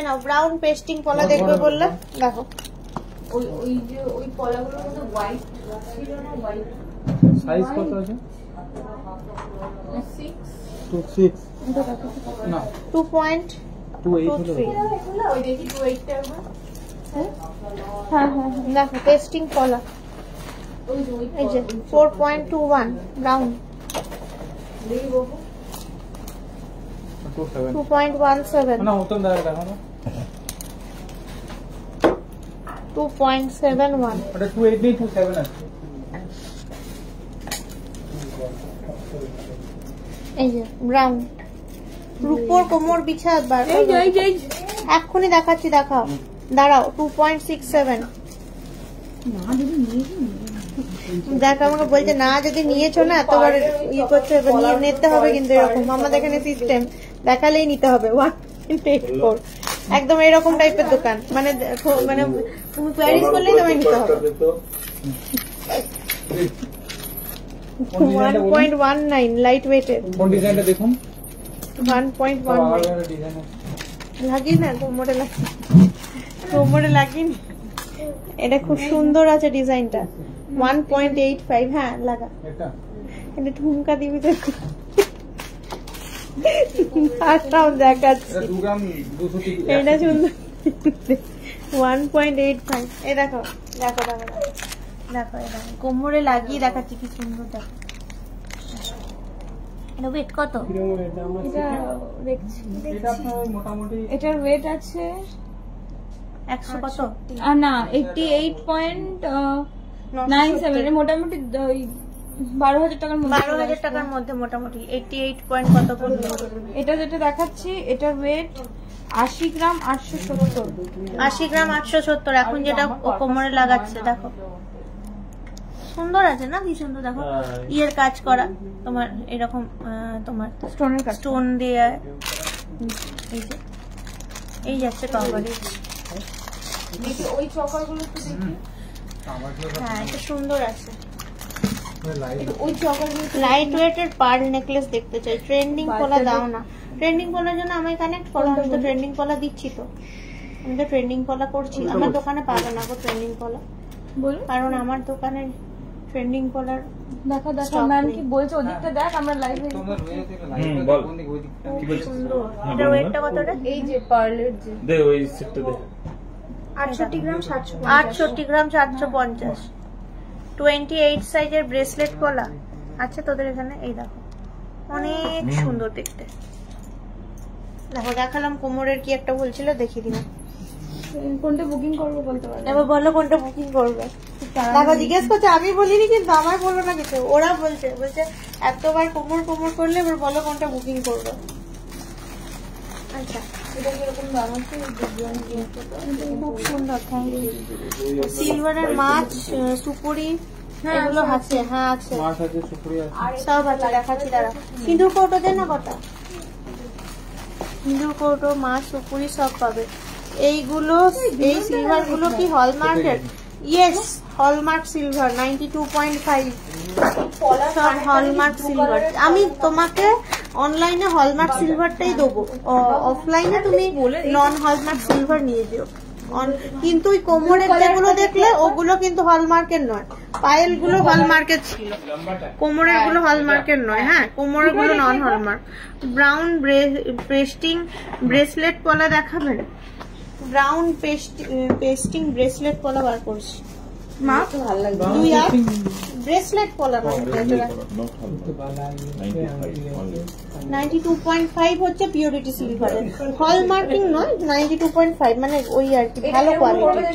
নাও ব্রাউন পেস্টিং পলা দেখবে বললে, দেখো ওই যে ওই পলাগুলোর মধ্যে হোয়াইট ছিল না, হোয়াইট সাইজ কত আছে? 6 না 2.23। ওই দেখি 28টা। হ্যাঁ দেখো পেস্টিং পলা, এই যে 4.21 ব্রাউন, 2.17 না ওটা দেখো না, 2.71 ওটা 2.8 আছে। এই যে ব্রাউন রূপোর কোমর বিছা বার, এক্ষুনি দেখাচ্ছি, দেখাও দাঁড়াও। 2.67। দেখ আমাকে বলছে না, যদি নিয়েছো না এতবার ইয়ে করছো, নিয়ে নিতে হবে কিন্তু এরকম। আমাদের এখানে সিস্টেম দেখালেই নিতে হবে। 1.84 একদম এরকম টাইপের দোকান, মানে তুমি কোয়ারিজ করলেই তোমায় নিতে হবে। 1.19 লাইট ওয়েটের। কোন ডিজাইনটা দেখুন? 1.19 লাগিয়ে না, কোমরে লাগিয়ে। এটা খুব সুন্দর আছে ডিজাইনটা। 1.85। হ্যাঁ লাগা, এটা ঠুমকা দিবি তো। দেখাচ্ছি এটা সুন্দর। 1.85। এই দেখো দেখো দেখো দেখো, এটা কোমরে লাগিয়ে দেখাচ্ছি কি সুন্দর। দেখো এটা ওয়েট কত? এটা দেখছি, এটার ওয়েট আছে 100 কত? না 88.97 মোটামুটি 12,000 টাকার মধ্যে। 12,000 টাকার মধ্যে মোটামুটি 88 পয়েন্ট কত পড়বে? এটা যেটা দেখাচ্ছি এটার ওয়েট 80 গ্রাম 870। 80 গ্রাম 870। এখন যেটা ও কোমরে লাগাচ্ছে দেখো সুন্দর আছে না, কি সুন্দর দেখো, ইয়ের কাজ করা তোমার এরকম, তোমার স্টোনের কাজ, স্টোন দিয়ে এই যে এই যাচ্ছে কভারেজ। ওই চকারগুলো একটু দেখি। হ্যাঁ এটা সুন্দর আছে। ওই চকারগুলো লাইট ওয়েটের পার্ল নেকলেস দেখতে চাই। ট্রেন্ডিং পলা দাও না। ট্রেন্ডিং পলার জন্য আমায় কানেক্ট করো, আমি তো ট্রেন্ডিং পলা দিচ্ছি, তো আমি তো ট্রেন্ডিং পলা করছি। আমার দোকানে পাবে না গো ট্রেন্ডিং পলা, বলুন, কারণ আমার দোকানে ট্রেন্ডিং পলার দেখা দেখা ম্যাম কি বলছে ওদিকটা দেখ, আমরা লাইভে বল কি বলছিস? সুন্দর। এটার ওয়েটটা কতটা? এই যে পার্লের যে দে ওই সেটটা দে। 68 গ্রাম 750। 68 গ্রাম 750। 28 সাইজের ব্রেসলেট পলা আছে তোদের এখানে। এই দেখো অনেক সুন্দর দেখতে। দেখো দেখালাম কোমরের কি একটা বলছিল, দেখিয়ে দিলাম। কোনটা বুকিং করবো বলতে পারবে? এবার বলো কোনটা বুকিং করবে। দেখো জিজ্ঞেস করছে, আমি বলিনি কিন্তু, আমার বললো না কিছু, ওরা বলছে এতবার কোমর কোমর করলে এবার বলো কোনটা বুকিং করবে। আচ্ছা এটা কিরকম দাম আছে? খুব সুন্দর, থ্যাংক ইউ। সিলভারের মাছ, সুপুরি এগুলো আছে। হ্যাঁ আছে, মাছ আছে, সুপুরি আছে, সব আছে, দেখাচ্ছি দাঁড়া। সিঁদুর কৌটো দেন না কটা, সিঁদুর কৌটো, মাছ, সুপুরি সব পাবে। এইগুলো এই সিলভার গুলো কি হলমার্কের? ইয়েস, হলমার্ক সিলভার 92.5, সব হলমার্ক সিলভার। আমি তোমাকে অনলাইনে হলমার্ক সিলভারটাই দেবো, অফলাইনে তুমি নন হলমার্ক সিলভার নিয়ে যেও। কিন্তু ওই কোমরের যেগুলো দেখলে ওগুলো কিন্তু হলমার্কের নয়, পায়েল গুলো হলমার্কের ছিল, কোমরের গুলো হলমার্কের নয়। হ্যাঁ কোমরের গুলো নন হলমার্ক। ব্রাউন পেস্টিং ব্রেসলেট পলা দেখাবেন? ব্রাউন পেস্টিং ব্রেসলেট পলা বার করছি। মা তো ভালো লাগবে। দুই আর ব্রেসলেট পলা মানে 92.5 হচ্ছে পিওরিটি সিলভারের, হলমার্কিং নয়, 92.5 মানে ওই আর কি ভালো কোয়ালিটির।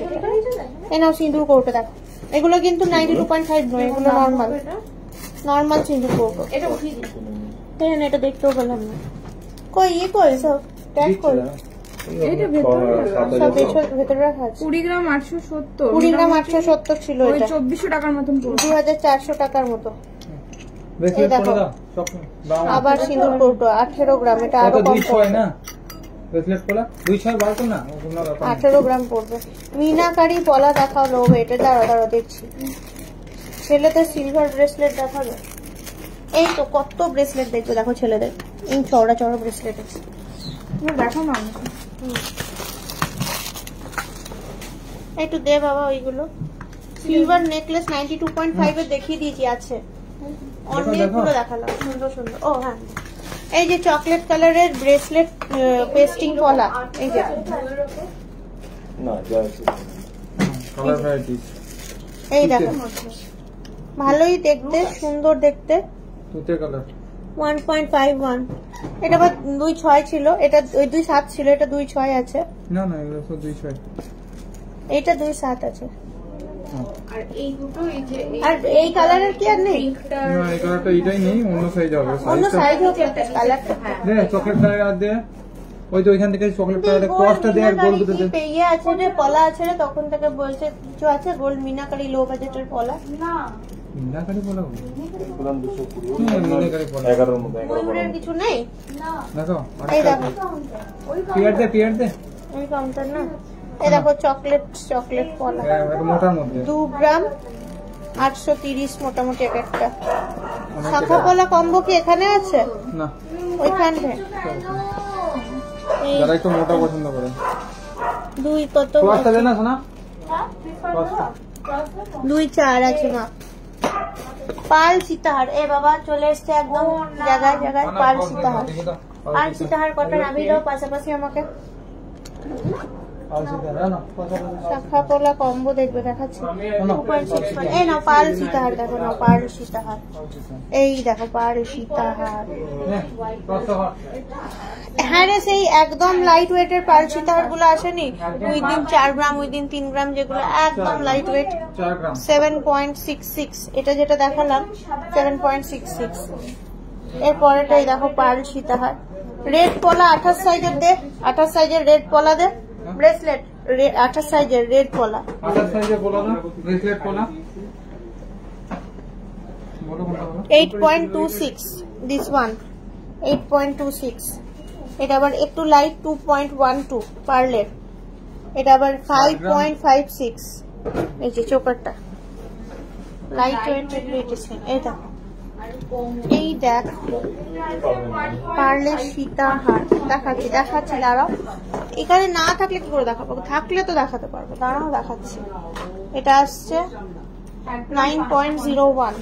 এই নাও সিঁদুর কৌটো দেখো, এগুলো কিন্তু 92.5 নয়, এগুলো নর্মাল সিঁদুর কৌটো। এটা উঠিয়ে দিই। হ্যাঁ এটা দেখতেও পেলাম না, কই কই সব ট্যাগ কই, এটা ভেতরে সব ভেতরে রাখা আছে। 20 গ্রাম 870। 20 গ্রাম 870 ছিল, ওই এটা 2400 টাকার মতন পড়বে। 2400 টাকার মতো। ব্রেসলেট দেখো। পরে দাও সব দাও। আবার সিঁদুর কৌটো 18 গ্রাম, এটা আরো কম 26 না ব্রেসলেট পলা 26 বার তো না, ওগুলো ব্যাপার 18 গ্রাম পড়বে। মিনাকারি পলা দেখাও লো, এটা দাঁড়া দেখছি। ছেলেদের সিলভার ব্রেসলেট দেখাবে? এই তো কত ব্রেসলেট দেখবে, দেখো ছেলেদের এই চওড়া চওড়া ব্রেসলেট আছে, দেখো না একটু দে বাবা ওইগুলো। সিলভার নেকলেস 92.5 এর দেখিয়ে দিয়েছি, আছে অনেকগুলো দেখালাম, সুন্দর সুন্দর। ও হ্যাঁ এই যে চকলেট কালারের ব্রেসলেট পেস্টিং পলা, এই যে না যাচ্ছে কালার ভ্যারাইটিস। এই দেখো ভালোই দেখতে, সুন্দর দেখতে। তুতে কালার 1.51, এটা আবার 2.6 ছিল, এটা ওই 2.7 ছিল, এটা 2.6 আছে। না না এগুলো তো 26। এটা 2.7 আছে। আর এই দুটো এই যে আর এই কালারের কি আর নেই? না এই কালারটা এটাই নেই, অন্য সাইজ হবে। অন্য সাইজটা সাইজ হবে, কালারটা দে চকলেট কালার আর দে, ওই তো ওইখান থেকে চকলেট কালার কস্টটা দে আর গোল দুটো দে। পেয়ে আছে রে, পলা আছে রে, তখন থেকে বলছে কিছু আছে গোল্ড মিনাকারি লো বাজেটের পলা। না মিনাকারি পলা বললাম 220 মিনাকারি পলা 11 এর মধ্যে 11 ময়ূরের কিছু নেই? দেখো এই দেখো পিয়ার দে ওই কাউন্টার না, এই দেখো চকলেট পলা হ্যাঁ একটা মোটার মধ্যে 2 গ্রাম 830 মোটামুটি এক একটা। শাখা পলা কম্বো কি এখানে আছে? না, ওইখানে এই যারা একটু মোটা পছন্দ করে। 2 কত? কস্টটা দে না শোনা, কস্টটা 2.4 আছে না। পাল সীতাহার, এ বাবা চলে এসছে একদম জায়গায় জায়গায়। পাল সীতাহার, পাল সীতাহার কটা নামিয়ে দাও পাশাপাশি আমাকে। পাল সীতাহার না শাখা পলা কম্বো দেখবে দেখাচ্ছি 2.6 এই নাও পাল সীতাহার দেখো না পাল সীতাহার এই দেখো পাল সীতাহার হ্যাঁ রে সেই একদম লাইট ওয়েটের পাল সীতাহার গুলো আসেনি উইদিন 4 গ্রাম উইদিন 3 গ্রাম যেগুলো একদম লাইট ওয়েট 4 গ্রাম 7.66 এটা যেটা দেখালাম 7.66 এর পরেটাই দেখো পাল সীতাহার রেড পলা 28 সাইজের দে 28 সাইজের রেড পলা দে ব্রেসলেট 28 সাইজের রেড পলা 28 সাইজের পলা না ব্রেসলেট পলা বলো কোনটা বলো 8.26 দিস ওয়ান 8.26 এটা আবার একটু লাইট 2.12 পার্লের এটা আবার 5.56 এই যে চোকারটা লাইট ওয়েট রেডিয়েশন এটা এই দেখ পার্লের সীতাহার দেখাচ্ছি দাঁড়াও এখানে না থাকলে কি করে দেখাবো থাকলে তো দেখাতে পারবো দাঁড়াও দেখাচ্ছি এটা আসছে 9.01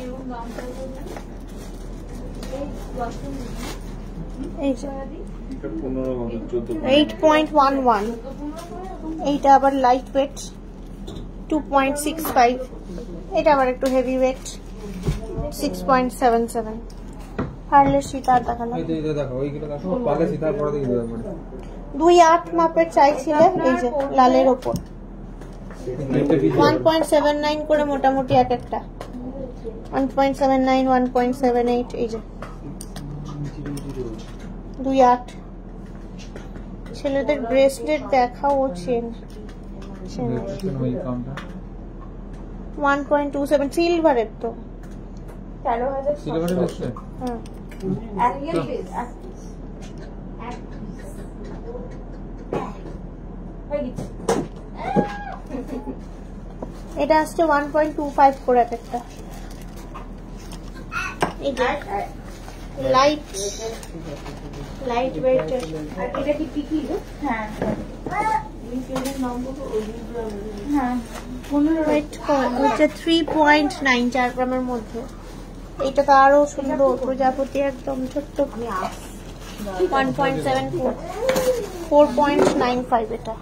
এই যে 8.11 এইটা আবার লাইট ওয়েট 2.65 এটা আবার একটু হেভি ওয়েট 6.77 পার্লের সীতাহার দেখালাম এই যে দেখো ওইগুলো দেখো পালে সীতাহার পরে দেখি একবার 2.8 মাপের চাইছিলে এই যে লালের ওপর 1.79 করে মোটামুটি এক একটা 1.79 1.78 এই যে 2.8 ছেলেদের ব্রেসলেট দেখাও চেন 1.27 সিলভারের তো 13,000 সিলভারের ব্রেসলেট হুম এটা আসছে 1.25 করে এক একটা এই যে লাইট ওয়েট এটা কি টিকি গো? হ্যাঁ হ্যাঁ 15 ওয়েট হচ্ছে 3.9 4 গ্রামের মধ্যে এটা তো আরো সুন্দর প্রজাপতি একদম ছোট্ট 1.74 4.95 এটা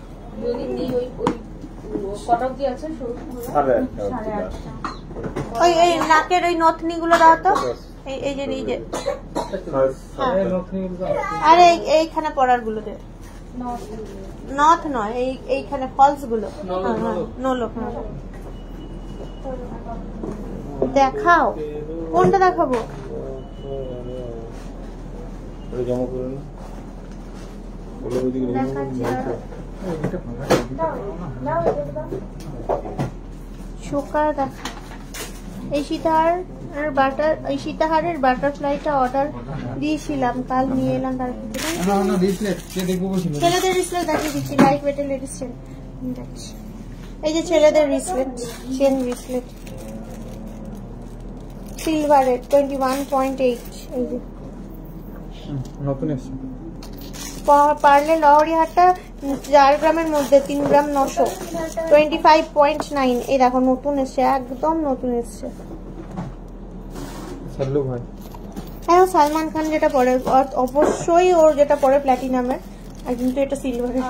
ওই এই নাকের ওই নথনি গুলো দাও তো এই যে আরে এইখানে পরার গুলো দে নথ নয় এইখানে ফলস গুলো নোলক দেখাও কোনটা দেখাবো চোকার দেখা এই সীতাহারের বাটারফ্লাইটা অর্ডার দিয়েছিলাম কাল নিয়ে এলাম তার ছেলেদের রিসলেট দেখিয়ে দিচ্ছি লাইট ওয়েটের লেডিস চেন এই যে ছেলেদের রিসলেট চেন রিসলেট সিলভারের 21.8 এই যে নতুন এসেছে পারলে লহরি হাটটা 4 গ্রামের মধ্যে 3 গ্রাম 900 25.9 এই দেখো নতুন এসছে একদম নতুন এসছে সাল্লু ভাই হ্যাঁ সালমান খান যেটা পরে অবশ্যই ওর যেটা পরে প্ল্যাটিনামের আর কিন্তু এটা সিলভারের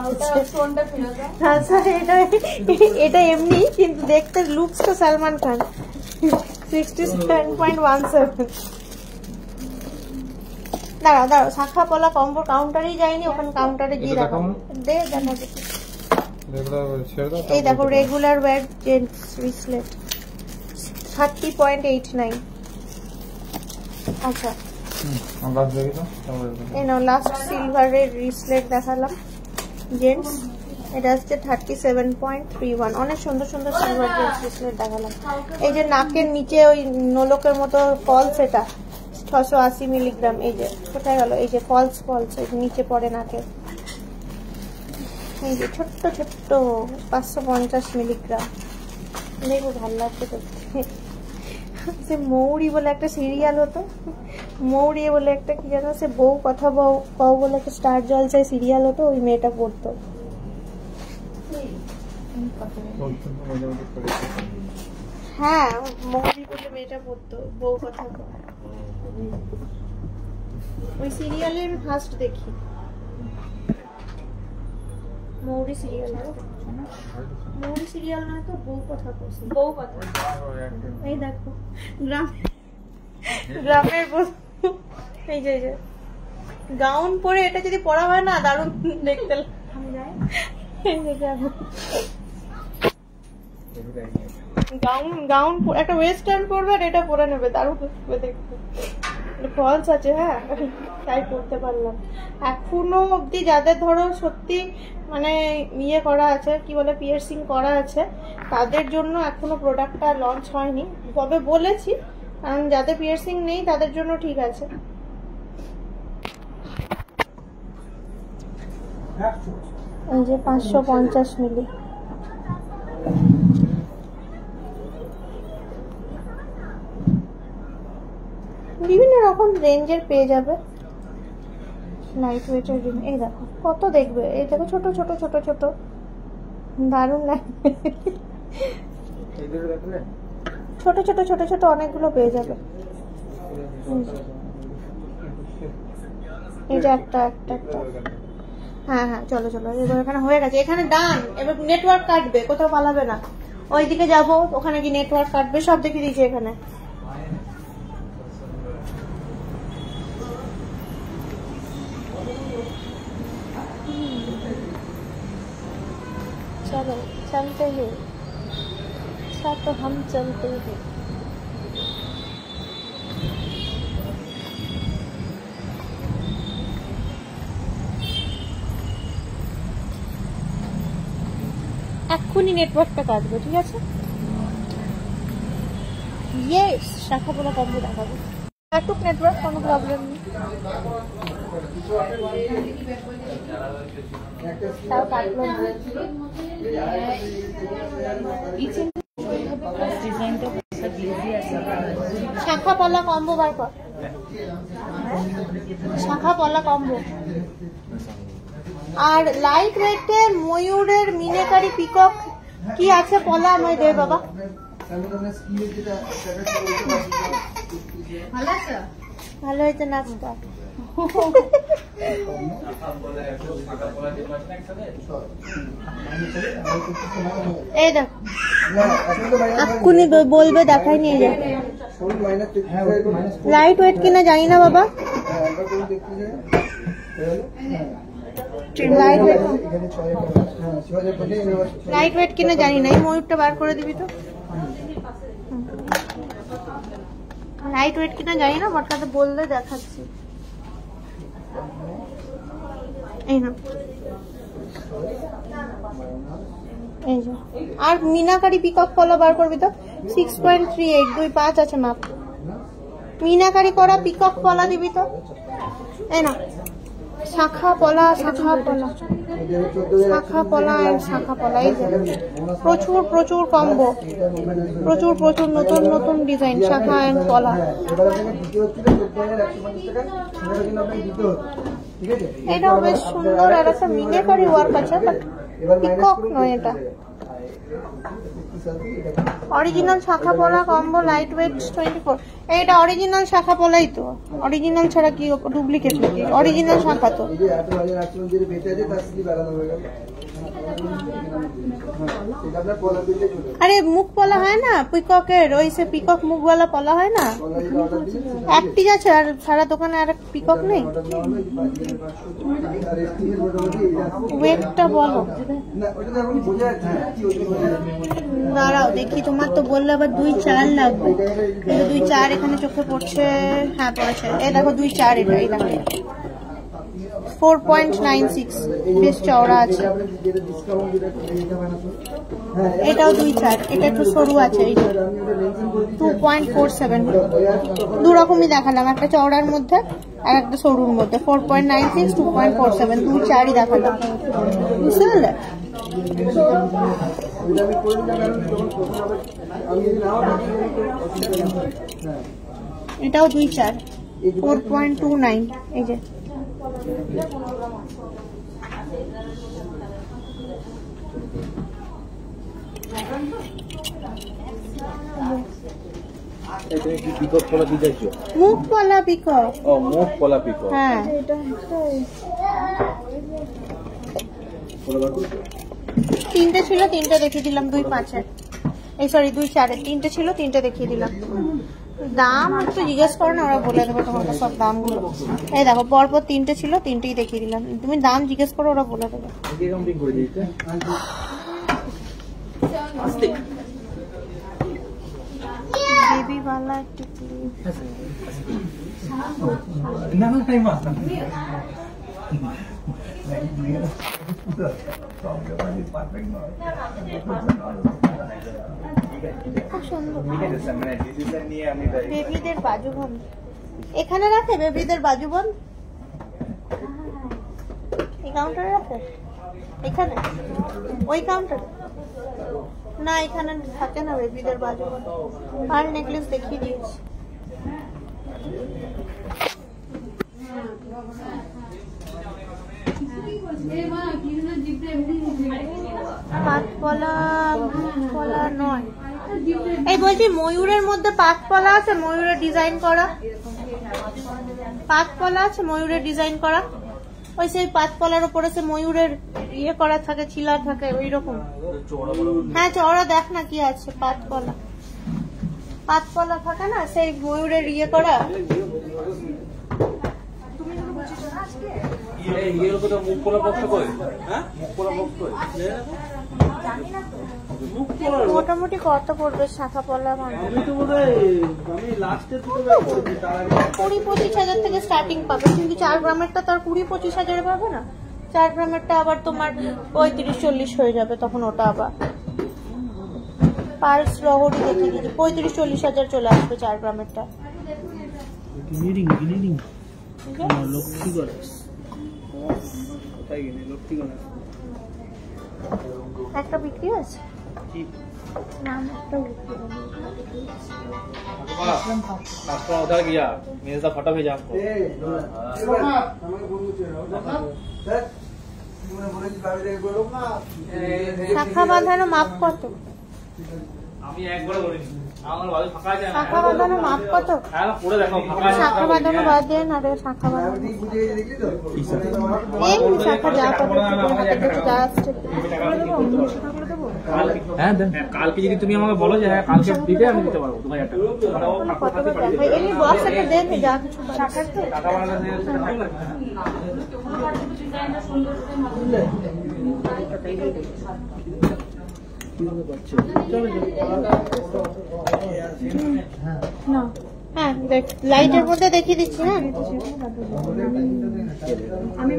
হ্যাঁ স্যার এটা এমনি কিন্তু দেখতে লুকস তো সালমান খান 67.17 দাঁড়াও শাখা পলা কম্বো কাউন্টারেই যায়নি ওখানে কাউন্টারে গিয়ে দেখো এই দেখো রেগুলার ওয়্যার জেন্টস রিসলেট 30.89 আচ্ছা এই নাও লাস্ট সিলভারের রিসলেট দেখালাম জেন্টস এটা হচ্ছে 37.31 অনেক সুন্দর সুন্দর সিলভার রিসলেট দেখালাম এই যে নাকের নিচে ওই নোলকের মতো ফলস এটা 680 মিলিগ্রাম এই যে কোথায় গেল এই যে ফলস এই নিচে পড়ে নাকে এই যে ছোট্ট 550 মিলিগ্রাম দেখো ভালো লাগছে দেখতে সে মৌরি বলে একটা সিরিয়াল হতো মৌরি বলে একটা কি জানো সে বউ কথা বউ বলে একটা স্টার জলসায় সিরিয়াল হতো ওই মেয়েটা পড়তো হ্যাঁ মৌরি বলে মেয়েটা পড়তো বউ কথা ওই সিরিয়ালে আমি ফার্স্ট দেখি মৌরি সিরিয়াল, মৌরি সিরিয়াল নয় তো, বউ কথা বলছি, বউ কথা। এই দেখো গ্রামের বউ, এই যে গাউন পরে এটা যদি পরা হয় না দারুণ দেখতে লাগে। এই যে দেখো গাউন একটা ওয়েস্টার্ন পরবে আর এটা পরে নেবে, দারুণ দেখতে। ফলস আছে, হ্যাঁ তাই করতে পারলাম। এখনো অবধি যাদের ধরো সত্যি মানে ইয়ে করা আছে, কি বলে পিয়ার্সিং করা আছে, তাদের জন্য এখনো প্রোডাক্টটা লঞ্চ হয়নি, তবে বলেছি, কারণ যাদের পিয়ার্সিং নেই তাদের জন্য ঠিক আছে। এই যে 550 মিলি, বিভিন্ন রকম রেঞ্জের পেয়ে যাবে, লাইট ওয়েটের রিং। এই দেখো কত দেখবে, এই দেখো ছোট ছোট ছোট ছোট, দারুণ লাগবে। ছোট ছোট ছোট ছোট অনেকগুলো পেয়ে যাবে। এই যে একটা একটা একটা, হ্যাঁ হ্যাঁ চলো চলো, এবার এখানে হয়ে গেছে, এখানে ডান। এবার নেটওয়ার্ক কাটবে, কোথাও পালাবে না, ওইদিকে যাবো, ওখানে কি নেটওয়ার্ক কাটবে, সব দেখিয়ে দিয়েছি এখানে। चलो चलते हैं, अच्छा तो हम चलते हैं। এক্ষুনি নেটওয়ার্কটা কাটবে, ঠিক আছে? ইয়েস, শাখা পোলা কম্বো দেখাবো, কাটুক নেটওয়ার্ক, কোনো প্রবলেম নেই। তাও কাটলো না। শাখা পলা কম্বো বার কর, শাখা পলা কম্বো। আর লাইট ওয়েটে ময়ূরের মিনেকারি পিকক কি আছে পলা আমায় দে বাবা। ভালো হয়েছে নাচটা। এই দেখ এক্ষুনি বলবে, দেখাই নিয়ে যাবে। লাইট ওয়েট কিনা জানি না বাবা, লাইট ওয়েট কিনা জানি না। এই ময়ূরটা বার করে দিবি তো, লাইট ওয়েট কিনা জানি না, বটকাতে বললে দেখাচ্ছি। এই না, এই যে আর মিনাকারি পিকক পলা বার করবি তো, 6.38 25 আছে মাপ। মিনাকারি করা পিকক পলা দিবি তো। এই না শাখা পলা, শাখা পলা, শাখা পলা এন্ড শাখা পলা। এই যে প্রচুর প্রচুর কম্বো, প্রচুর প্রচুর নতুন নতুন ডিজাইন, শাখা এন্ড পলা। এটাও বেশ সুন্দর, আর একটা মিনাকারি ওয়ার্ক আছে, বাট পিকক নয় এটা। অরিজিনাল শাখা পলা কম্বো, লাইট ওয়েট 24। এটা অরিজিনাল শাখা পলাই তো, অরিজিনাল ছাড়া কি ডুপ্লিকেট নাকি? অরিজিনাল শাখা তো। আরে মুখ পলা হয় না পিককের, ওই সে পিকক মুখওয়ালা পলা হয় না, একটি আছে, আর সারা দোকানে আর পিকক নেই। ওয়েটটা বলো, দাঁড়াও দেখি, তোমার তো বললে আবার 2.4 লাগবে, 2.4 এখানে চোখে পড়ছে, হ্যাঁ পড়েছে। এই দেখো 2.4, এটা এই দেখো 4.96, বেশ চওড়া আছে। এটাও 2.4, এটা একটু সরু আছে, এই 2.47। দু রকমই দেখালাম, একটা চওড়ার মধ্যে আর একটা সরুর মধ্যে। 4.96, 2.47, 2.4ই দেখালাম, বুঝতে পারলে? এটাও 2.4, 4.29। এই যে মুখ পলা পিকক। মুখ পলা পিকক, হ্যাঁ তিনটে ছিল, তিনটে দেখিয়ে দিলাম 2.5-এর, এই সরি 2.4-এর, তিনটে ছিল, তিনটে দেখিয়ে দিলাম। দাম একটু জিজ্ঞেস করো না, ওরা বলে দেবে তোমাকে সব দামগুলো। এই দেখো পরপর তিনটে ছিল, তিনটেই দেখিয়ে দিলাম, তুমি দাম জিজ্ঞেস করো, ওরা বলে দেবে। বেবি वाला একটু খুব সুন্দর বেবিদের বাজুবন এখানে রাখে, বেবিদের বাজুবন এই কাউন্টারে রাখে, এখানে ওই কাউন্টারে না, এখানে থাকে না বেবিদের বাজুবন। আর নেকলেস দেখিয়ে দিয়েছি। পাতপলা নয়, এই বলছি ময়ূরের মধ্যে পাতপলা আছে, ময়ূরের ডিজাইন করা পাতপলা আছে, ময়ূরের ডিজাইন করা, ওই সেই পাতপলার উপরে সে ময়ূরের ইয়ে করা থাকে, ছিলা থাকে ওই রকম। হ্যাঁ চওড়া দেখ না কি আছে, পাতপলা পাতপলা থাকে না, সেই ময়ূরের ইয়ে করা। মোটামুটি কত পড়বে শাখা পলা? 20-25 থেকে স্টার্টিং পাবে, কিন্তু 4 গ্রামেরটা তার 20-25 পাবে না। 4 গ্রামেরটা আবার তোমার 35-40 হয়ে যাবে, তখন ওটা আবার পার্স রহরি দেখিয়ে দিচ্ছি, 35-40 চলে আসবে 4 গ্রামেরটা। একটা বিক্রি আছে, उधर गया मेरे साथ फोटो भेजा आपको। শাখা বাঁধানো মাপ কত? আমি একবার বলিনি, আমার বাড়ি ফাঁকা আছে না। শাখা বাঁধানো মাপ কত? হ্যাঁ পুরো দেখো ফাঁকা আছে। শাখা বাঁধানো বাদ দিয়ে না রে, শাখা বাঁধানো এই শাখা যা পাবে যা আসছে। হ্যাঁ দেন, কালকে যদি তুমি আমাকে বলো যে হ্যাঁ কালকে দিতে, আমি দিতে পারবো 2000 টাকা। এমনি বক্স একটা দেন, যা কিছু শাখার তো টাকা বানালে হ্যাঁ দেখ, লাইটের মধ্যে দেখিয়ে দিচ্ছি। হ্যাঁ আমি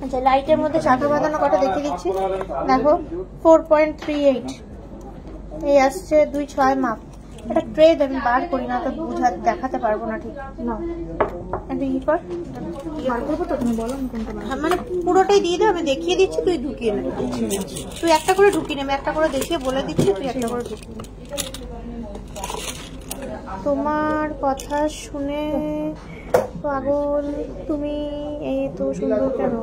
আচ্ছা, লাইটের মধ্যে শাখা বাঁধানো কটা দেখিয়ে দিচ্ছি। দেখো 4.38 এই আসছে 2.6 মাপ। এটা ট্রেড আমি বার করি না তো দেখাতে পারবো না ঠিক না। ই কর, মানে পুরোটাই দিয়ে দে, আমি দেখিয়ে দিচ্ছি, তুই ঢুকিয়ে নে। তুই একটা করে ঢুকিয়ে নে, আমি একটা করে দেখিয়ে বলে দিচ্ছি, তুই একটা করে ঢুকিয়ে নে। তোমার কথা শুনে পাগল তুমি, এত সুন্দর কেন?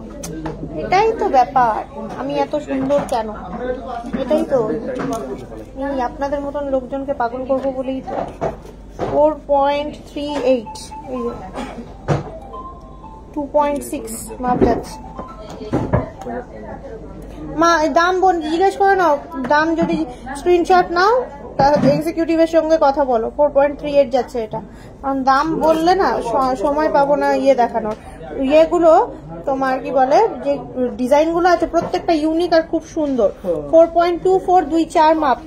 এটাই তো ব্যাপার, আমি এত সুন্দর কেন, এটাই তো। আপনাদের মতন লোকজনকে পাগল করবো বলেই তো। 4.38 2.6 মাপ যাচ্ছে। মা দাম জিজ্ঞেস করে নাও, দাম যদি স্ক্রিনশট নাও এক্সিকিউটিভের সঙ্গে কথা বলো। 4.38 যাচ্ছে এটা, কারণ দাম বললে না সময় পাবো না ইয়ে দেখানোর। ইয়েগুলো তোমার কি বলে, যে ডিজাইন গুলো আছে প্রত্যেকটা ইউনিক আর খুব সুন্দর। 4.24 2.4 মাপ,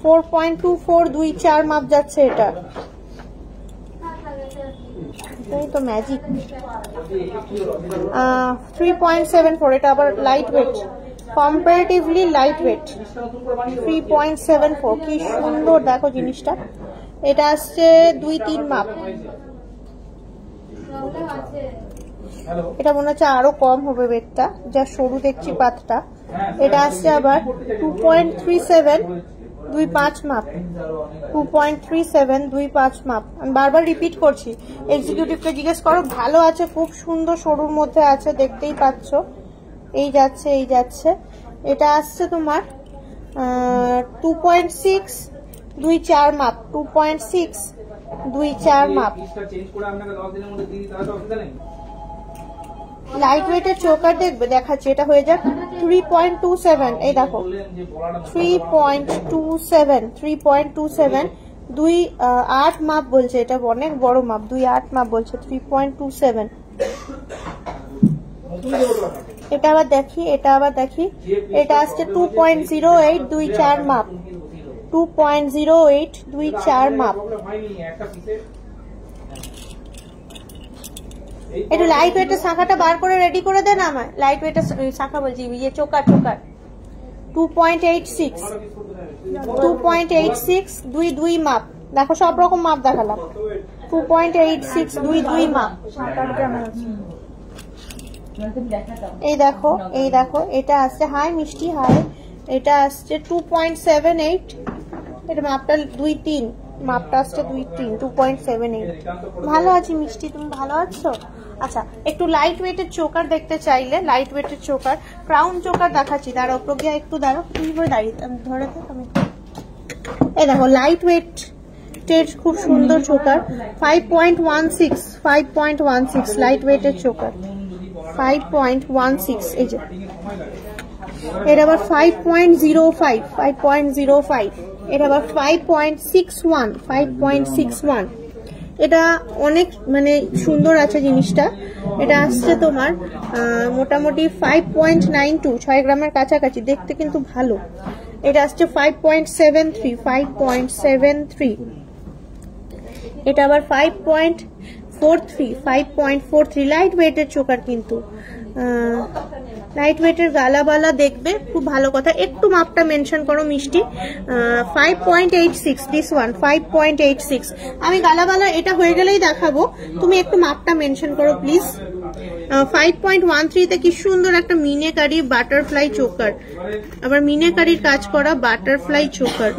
4.24 2.4 মাপ যাচ্ছে এটা। এই তো ম্যাজিক। 3.74 এটা আবার light weight, comparatively light weight. 3.74 কি সুন্দর দেখো জিনিসটা। এটা আসছে 2-3 মাপ, এটা মনে হচ্ছে আরো কম হবে ওয়েটটা, যা সরু দেখছি পাতটা। এটা আসছে আবার 2.37 2.5 মাপ, 2.37 2.5 মাপ। আমি বারবার রিপিট করছি, এক্সিকিউটিভকে জিজ্ঞেস করো, ভালো আছে, খুব সুন্দর সরুর মধ্যে আছে, দেখতেই পাচ্ছ। এই যাচ্ছে এই যাচ্ছে। এটা আসছে তোমার 2.6 2 4 মাপ, 2.6 2 4 মাপ। চেঞ্জ করে আপনাকে 10 দিনের মধ্যে দিয়ে দিতে হবে, অসুবিধা নেই। লাইট ওয়েটের চোকার দেখবে, দেখাচ্ছি, এটা হয়ে যাক 3.27। এই দেখো 3.27 3.27 2 8 মাপ বলছে, এটা অনেক বড় মাপ, 2 8 মাপ বলছে, 3.27। এটা আবার দেখি, এটা আসছে 2.08 2 4 মাপ, 2.08 2 4 মাপ। একটু লাইট ওয়েটের শাখাটা বার করে রেডি করে দেন আমায়, লাইট ওয়েটের শাখা বলছি, ইয়ে চোকার 2.86 2.86 2 2 মাপ। দেখো সব রকম মাপ দেখালাম, 2.86 2 2 মাপ। এই দেখো এটা আসছে, হাই মিষ্টি হাই, এটা আসছে 2.78, এটা মাপটা 2 3, মাপটা আসছে 2 3 2.78। ভালো আছি মিষ্টি, তুমি ভালো আছো? আচ্ছা, একটু লাইট ওয়েটের চোকার দেখতে চাইলে লাইট ওয়েটের চোকার, ক্রাউন চোকার দেখাচ্ছি। দাঁড়াও প্রজ্ঞা, একটু দাঁড়াও, তুমি করে দাঁড়িয়ে ধরে থাক আমি। এই দেখো লাইট ওয়েটের খুব সুন্দর চোকার, 5.16 লাইট ওয়েটের চোকার, 5.16। এই যে এর আবার 5.05 এর আবার 5.61 এটা অনেক মানে সুন্দর আছে জিনিসটা। এটা আসছে তোমার মোটামুটি 5.92 6 গ্রামের কাছাকাছি, দেখতে কিন্তু ভালো। এটা আসছে 5.73 এটা আবার 5.43 লাইট ওয়েটের চোকার, কিন্তু লাইট ওয়েটের গালাবালা দেখবে, খুব ভালো কথা। একটু মাপটা মেনশন করো মিষ্টি। 5.86 দিস ওয়ান 5.86। আমি গালাবালা এটা হয়ে গেলেই দেখাবো, তুমি একটু মাপটা মেনশন করো প্লিজ। 5.13 তে কি সুন্দর একটা মিনেকারি বাটারফ্লাই চোকার, আবার মিনেকারির কাজ করা বাটারফ্লাই চোকার।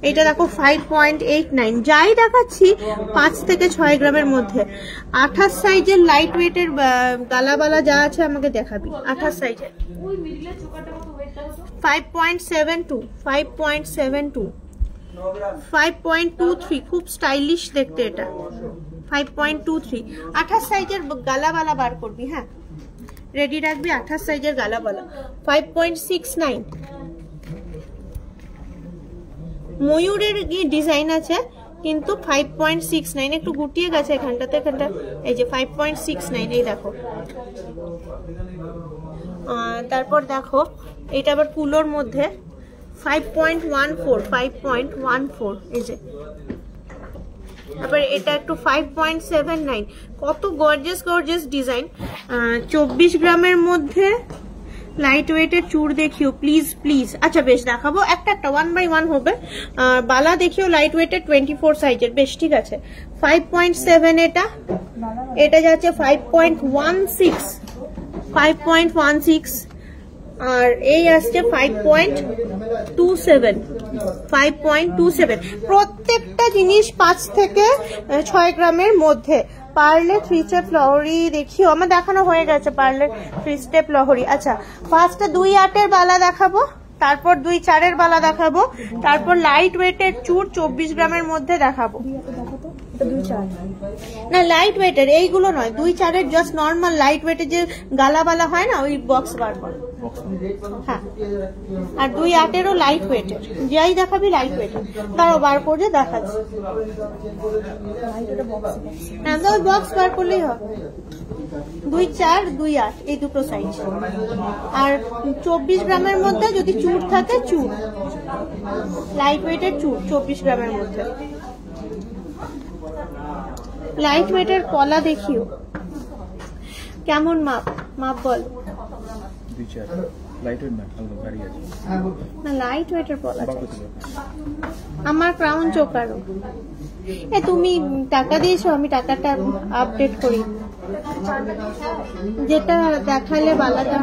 এটা দেখো 5.89। যাই দেখাচ্ছি 5 থেকে 6 গ্রামের মধ্যে। 28 সাইজের লাইট ওয়েটের গালাবালা যা আছে আমাকে দেখাবি। 28 সাইজের 5.23 খুব স্টাইলিশ দেখতে এটা, 5.23। 28 সাইজের গালাবালা বার করবি, হ্যাঁ রেডি রাখবি। 28 সাইজের গালাবালা 5.69। ময়ূরের ডিজাইন আছে কিন্তু 5.69, একটু গুটিয়ে গেছে এখানটাতে, এখানটা এই যে 5.69। এই দেখো, তারপর দেখো এটা আবার কুলোর মধ্যে 5.14 এই যে। তারপর এটা একটু 5.79। কত গর্জিয়াস ডিজাইন। 24 গ্রামের মধ্যে লাইট ওয়েটের চুর দেখিও প্লিজ। আচ্ছা বেশ দেখাবো, একটা 1 বাই 1 হবে। বালা দেখিও লাইট ওয়েটের 24 সাইজের, বেশ ঠিক আছে। 5.7 এটা যাচ্ছে 5.16 আর এই আসছে 5.27। প্রত্যেকটা জিনিস 5 থেকে 6 গ্রামের মধ্যে। পার্লে 3 স্টেপ লহরি দেখিও, আমার দেখানো হয়ে গেছে পার্লে 3 স্টেপ লহরি। আচ্ছা ফার্স্টে 2 8 বালা দেখাবো, তারপর 2 4 বালা দেখাবো, তারপর লাইট ওয়েটের চুর 24 গ্রামের মধ্যে দেখাবো। না লাইট ওয়েটের এইগুলো নয়, 2 4 জাস্ট নর্মাল লাইট ওয়েটের যে গালাবালা হয় না, ওই বক্স বার কর। হ্যাঁ আর 2 8 লাইট ওয়েটের, যাই দেখাবি লাইট ওয়েটের। তারও বার করে দেখাচ্ছি, বক্স বার করলেই হবে। 2 4 2 8 এই দুটো সাইজ। আর 24 গ্রামের মধ্যে যদি চুর থাকে, চুর লাইট ওয়েটের চুর 24 গ্রামের মধ্যে। লাইট ওয়েটের পলা দেখিও কেমন মাপ বল। না লাইট ওয়েটের পলা আমার ক্রাউন চোকারও। তুমি টাকা দিয়েছো, আমি টাকাটা আপডেট করি, যেটা দেখালে বালাটা।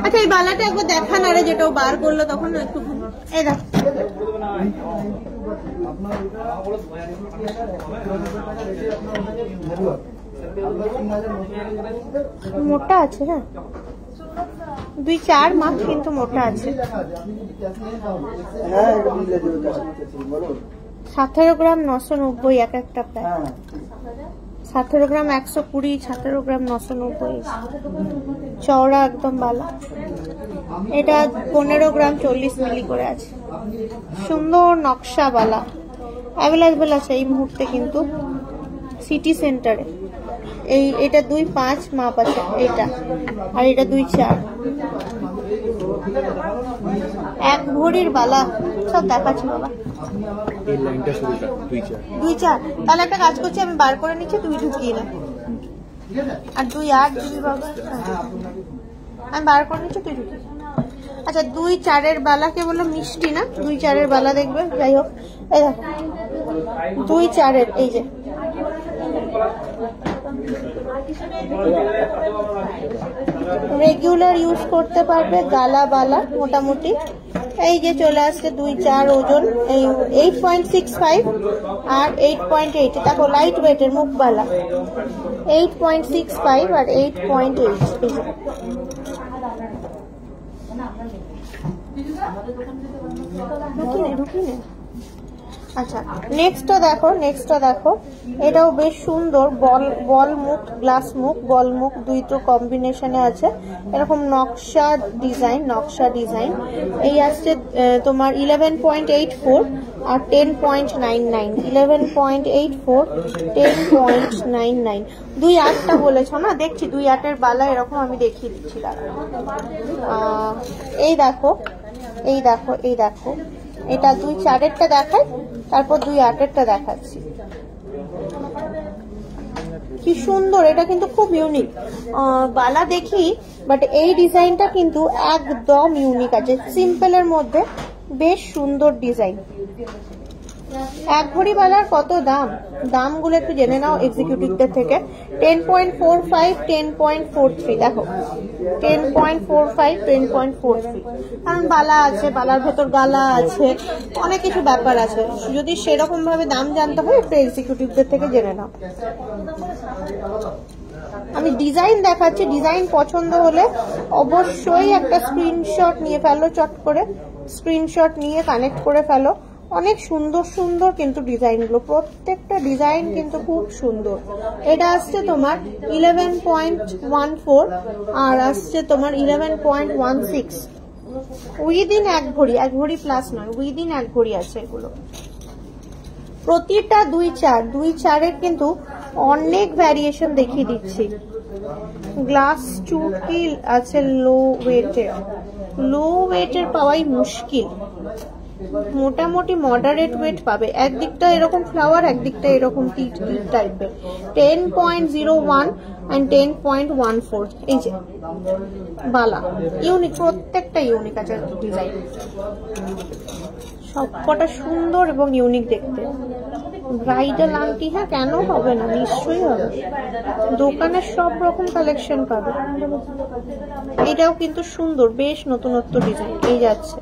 আচ্ছা এই বালাটা একবার দেখান, আরে যেটা বার করলো তখন একটু। এই দেখ মোটা আছে, হ্যাঁ 2-4 মাপ কিন্তু মোটা আছে। 17 গ্রাম 990 এক একটা প্যাক। 17 গ্রাম 120, 17 গ্রাম 990। চওড়া একদম বালা। এটা 15 গ্রাম 40 মিলি করে আছে। সুন্দর নকশা বালা অ্যাভেলেবেল আছে এই মুহূর্তে কিন্তু সিটি সেন্টারে। এটা 2-5 মাপ আছে এটা, আর এটা 2-4। এক ভরির বালা সব দেখাচ্ছি বাবা। এই লাইনটা শুরুটা 2-4। তাহলে একটা কাজ করছি, আমি বার করে নিচ্ছি, তুমি ঢুকিয়ে না। আর 2-8 দিবি বাবা, আমি বার করে নিচ্ছি, তুই ঢুকিয়ে। আচ্ছা 2-4 বালাকে বললো মিষ্টি না, 2-4 বালা দেখবে। যাই হোক, এই দেখো 2-4 এই যে রেগুলার ইউজ করতে পারবে গালা বালা মোটামুটি। এই যে চলে আসছে 2-4 ওজন, এই 8.65 আর 8.8। দেখো লাইট ওয়েটের মুখ বালা 8.65 আর 8.8। ঢুকিয়ে আচ্ছা নেক্সটটা দেখো, এটাও বেশ সুন্দর। বল মুখ, গ্লাস মুখ, বল মুখ দুইটো কম্বিনেশনে আছে। এরকম নকশা ডিজাইন। এই আসছে তোমার 11.84 আর 10.99। 11.84 10.99। 2-8টা বলেছো না, দেখছি 2-8 বালা এরকম আমি দেখিয়ে দিচ্ছি। এই দেখো এটা 2-4 দেখায়, তারপর 2-8 দেখাচ্ছি। কি সুন্দর, এটা কিন্তু খুব ইউনিক বালা দেখি, বাট এই ডিজাইনটা কিন্তু একদম ইউনিক আছে। সিম্পলের মধ্যে বেশ সুন্দর ডিজাইন। এক ভরি বালার কত দামগুলো একটু জেনে নাও এক্সিকিউটিভদের থেকে। 10.45 10.43। দেখো 10.45 10.43। কারণ বালা আছে, বালার ভেতর গালা আছে, অনেক কিছু ব্যাপার আছে। যদি সেরকম ভাবে দাম জানতে হয় একটু এক্সিকিউটিভদের থেকে জেনে নাও। আমি ডিজাইন দেখাচ্ছি, ডিজাইন পছন্দ হলে অবশ্যই একটা স্ক্রিনশট নিয়ে ফেলো, চট করে স্ক্রিনশট নিয়ে কানেক্ট করে ফেলো। অনেক সুন্দর কিন্তু ডিজাইনগুলো, প্রত্যেকটা ডিজাইন কিন্তু খুব সুন্দর। এটা আসছে তোমার 11.14 আর আসছে তোমার 11.16। উইদিন এক ভরি প্লাস নয়, উইদিন এক ভরি আছে এগুলো। প্রতিটা 2-4 কিন্তু অনেক ভ্যারিয়েশন দেখিয়ে দিচ্ছি। গ্লাস চুটকি আছে লো ওয়েটের পাওয়াই মুশকিল। মোটামুটি মডারেট ওয়েট পাবে। একদিকটা এরকম ফ্লাওয়ার, একদিকটা এরকম টিট টাইপের। 10.01 and 10.14। এই যে বালা ইউনিক, প্রত্যেকটা ইউনিক আছে ডিজাইন, সবকটা সুন্দর এবং ইউনিক দেখতে। ব্রাইডাল আংটি, হ্যাঁ কেন হবে না, নিশ্চয়ই হবে। দোকানে সব রকম কালেকশন পাবে। এটাও কিন্তু সুন্দর, বেশ নতুনত্ব ডিজাইন। এই যাচ্ছে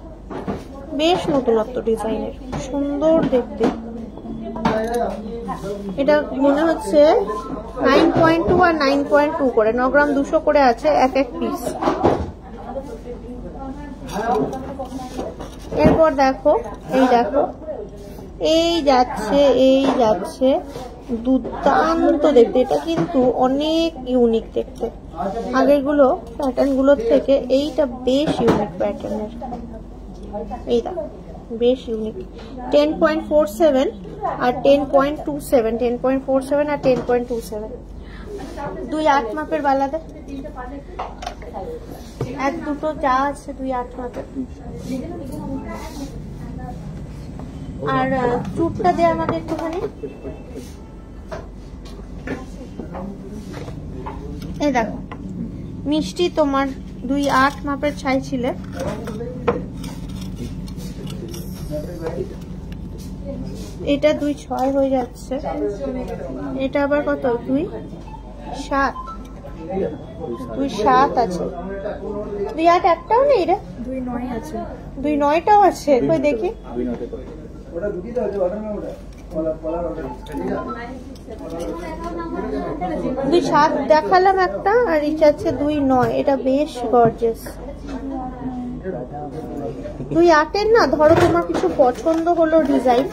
বেশ নতুনত্ব ডিজাইনের, সুন্দর দেখতে। এটা মনে হচ্ছে 9.2 আর 9.2 করে 9 গ্রাম 200 করে আছে এক পিস। এরপর দেখো এই যাচ্ছে দুর্দান্ত দেখতে। এটা কিন্তু অনেক ইউনিক দেখতে, আগেরগুলো প্যাটার্ন গুলোর থেকে এইটা বেশ ইউনিক প্যাটার্নের। এই দেখো বেশ ইউনিক। 10.47 আর 10.27, 10.47 আর 10.27। 2-8 মাপের বালাতে এক দুটো যা আছে 2-8 মাপের। আর চুটটা দে আমাদের একটুখানি। এই দেখো মিষ্টি তোমার 2-8 মাপের চাইছিলে। এটা 2-6 হয়ে যাচ্ছে। এটা আবার কত? 2-7। 2-7 আছে। 2-8 একটাও নেই রে, 2-9 আছে। 2-9টাও আছে, কই দেখি। 2-7 দেখালাম একটা, আর ইচ্ছে আছে 2-9। এটা বেশ গর্জিয়াস। 2.8 না, ধরো তোমার কিছু পছন্দ হলো ডিজাইন,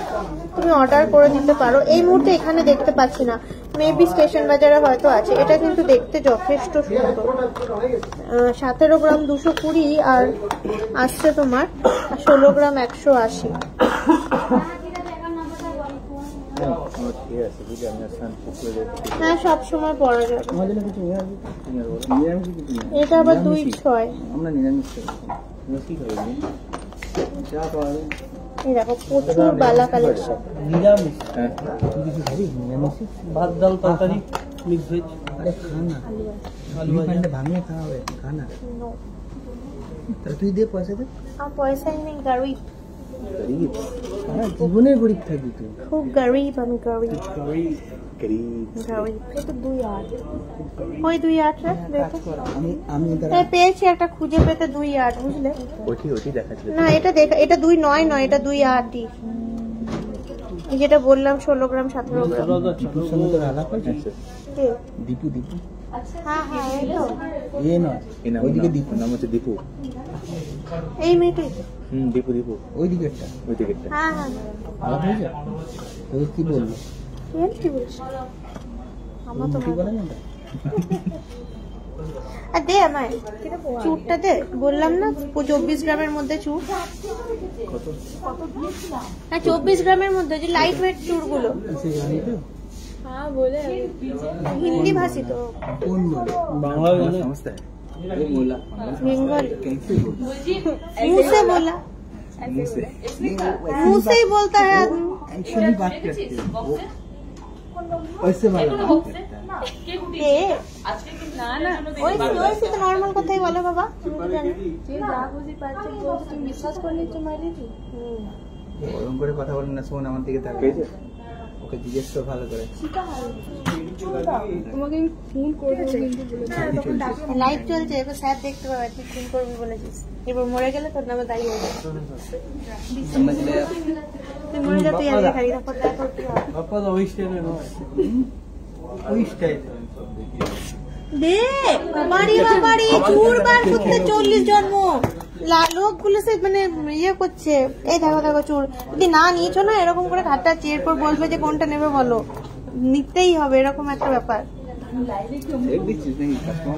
তুমি অর্ডার করে দিতে পারো। এই মুহূর্তে এখানে দেখতে পাচ্ছি না, মেবি স্টেশন বাজারে হয়তো আছে। এটা কিন্তু দেখতে যথেষ্ট সুন্দর। 17 গ্রাম 220 আর আসছে তোমার 16 গ্রাম 180। হ্যাঁ, সব সময় পরা যাবে। এটা আবার 2.6। এই দেখো প্রচুর বালা কালেকশন। ভাত ডাল তরকারি মিক্স ভেজ। আরে খানা ভাঙে খাওয়াবে খানা। তুই দে পয়সা দে। আর পয়সাই নেই, গরিব। জীবনে গরিব থাকবি তুই। খুব গরিব, আমি গরিব। এটা 2.8। ওই 2.8 রে দেখো। আমি পেয়েছি একটা, খুঁজে পেতে 2.8, বুঝলে? ওটি দেখাচ্ছে না, এটা দেখা, এটা 2.9 নয়, এটা 2.8ই। যেটা বললাম 16 গ্রাম 17 গ্রাম। তোর সঙ্গে তোর আলাপ আছে? কে? দীপু দীপু হ্যাঁ হ্যাঁ, এই তো। এ নয়, ওইদিকে দীপু। নাম হচ্ছে দীপু। এই মেয়েটাই। দীপু দীপু ওই দিকেরটা। ওই দিকেরটা। হ্যাঁ হ্যাঁ। আলাপ হয়েছে? তোকে কি বললো? কি বলছিস? আমার তো কি বলে না? আর দে আমায় চুরটা দে, বললাম না 24 গ্রামের মধ্যে চুর। হ্যাঁ, 24 গ্রামের মধ্যে, যে লাইট ওয়েট চুরগুলো। সে জানি তো। हाँ बोले হিন্দি ভাষী তো, কোন বলে? বাংলা জানে? समझता है वो बोला বেঙ্গলি। कैसे बोला? मुंह से बोला, मुंह से मुंह से ही बोलता है आदमी। एक्चुअली बात करते हैं वो वैसे वाला बात करता है। এ ওই তো নর্মাল কথাই বলে বাবা, তুমি কি জানো? যে যা বুঝি পারছে বলছে, তুমি বিশ্বাস করলে তো মারি দি। ওরকম করে কথা বলেন না, শোন আমার দিকে তাকা। ওকে জিজ্ঞেস কর ভালো করে। তোমাকে আমি ফোন করবো কিন্তু বলে লাইভ চলছে, এবার স্যার দেখতে পাবে, তুই ফোন করবি বলেছিস। এবার মরে গেলে তোর নামে দায়ী হয়ে যাবে। समझ ले তুই মরে যা, তুই আগে খালি তারপর দেখা করতে হবে। বাপ্পা তো ওই স্টাইলে নয়, ওই স্টাইলে। দে বাবারি বাবারি, চুর বার করতে 40 জন্ম লোকগুলো সে মানে ইয়ে করছে। এই দেখো দেখো চুর, যদি না নিয়েছো না এরকম করে ঘাটাচ্ছি, এরপর বলবে যে কোনটা নেবে বলো, নিতেই হবে, এরকম একটা ব্যাপার। एक भी चीज नहीं कस्टमर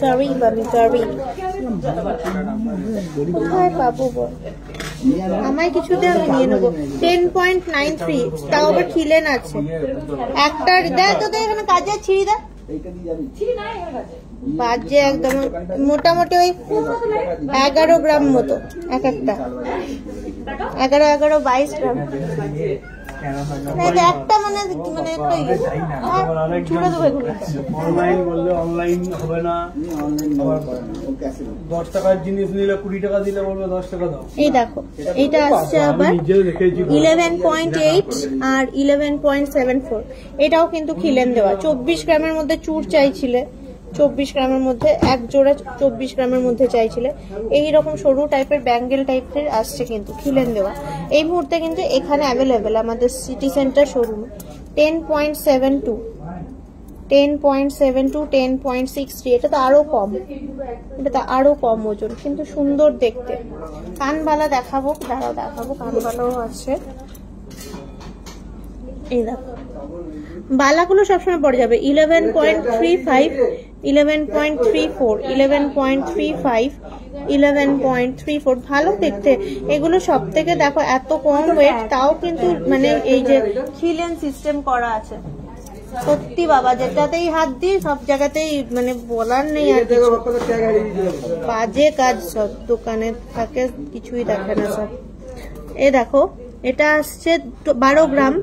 গরিব, আমি গরিব। কোথায় পাবো বল? আমায় কিছুতে আমি নিয়ে নেবো। 10.93, তাও আবার খিলেন আছে একটা। দেখ তো দেখ, এখানে কাজে ছিঁড়ি দেখ, বাজে একদম। মোটামুটি ওই 11 গ্রাম মতো এক একটা, 11 22 গ্রাম। একটা মানে মানে ছুড়ে দেবো এগুলো। অনলাইন বললে অনলাইন হবে না, 10 টাকার জিনিস নিলে 20 টাকা দিলে বলবে 10 টাকা দাও। এই দেখো, এটা আসছে আবার 11.8 আর 11.74। এটাও কিন্তু খিলেন দেওয়া। 24 গ্রামের মধ্যে চুর চাইছিলে, 24 গ্রামের মধ্যে এক জোড়া, 24 গ্রামের মধ্যে চাইছিলে। এইরকম সরু টাইপের ব্যাঙ্গেল টাইপের আসছে কিন্তু খিলেন দেওয়া। এই মুহূর্তে কিন্তু এখানে অ্যাভেলেবেল আমাদের সিটি সেন্টার শোরুমে। 10.72, 10.72, 10.63। এটা তো আরো কম, এটা তো আরো কম ওজন, কিন্তু সুন্দর দেখতে। কানবালা দেখাবো, দাঁড়াও দেখাবো, কানবালাও আছে। এই দেখো, বালাগুলো সবসময় পড়ে যাবে। 11.35, 11.34, 11.35, 11.34। ভালো দেখতে এগুলো সব থেকে। দেখো এত কম ওয়েট, তাও কিন্তু মানে এই যে খিলেন সিস্টেম করা আছে। সত্যি বাবা, যেটাতেই হাত দিই সব জায়গাতেই মানে বলার নেই আর কিছু। বাজে কাজ সব দোকানে থাকে, কিছুই দেখে না সব। এ দেখো, এটা আসছে 12 গ্রাম,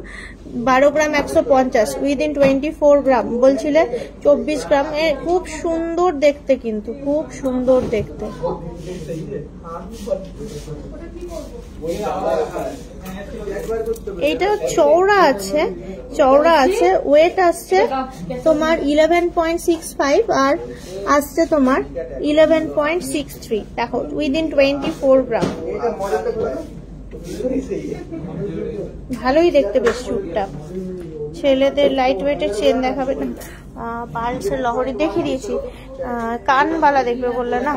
12 গ্রাম 150, উইদিন 24 গ্রাম বলছিলে 24 গ্রাম। খুব সুন্দর দেখতে, কিন্তু খুব সুন্দর দেখতে। এইটা চওড়া আছে, চওড়া আছে। ওয়েট আসছে তোমার 11.65 আর আসছে তোমার 11.63। দেখো উইদিন 24 গ্রাম। ভালোই দেখতে বেশ চুপটা। ছেলেদের লাইট ওয়েটের চেন দেখাবে না, পালসের লহরি দেখিয়ে দিয়েছি। কানবালা দেখবে বললে না,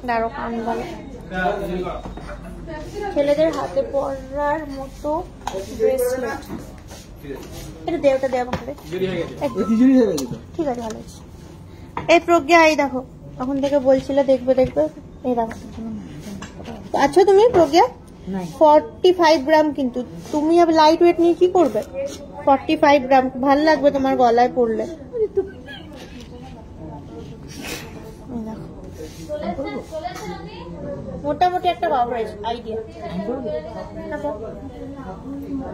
দাঁড়ো কানবালা। ছেলেদের হাতে পরার মতো ব্রেসলেট, এটা দে, ওটা দে আমাকে। ঠিক আছে, ভালো আছে। এই প্রজ্ঞা, এই দেখো তখন থেকে বলছিলে দেখবে দেখবে, এই দেখো। আচ্ছা তুমি প্রজ্ঞা 45 গ্রাম, কিন্তু তুমি আবার লাইট ওয়েট নিয়ে কি করবে? 45 গ্রাম ভালো লাগবে তোমার গলায় পড়লে। মোটামুটি একটা কভারেজ আইডিয়া।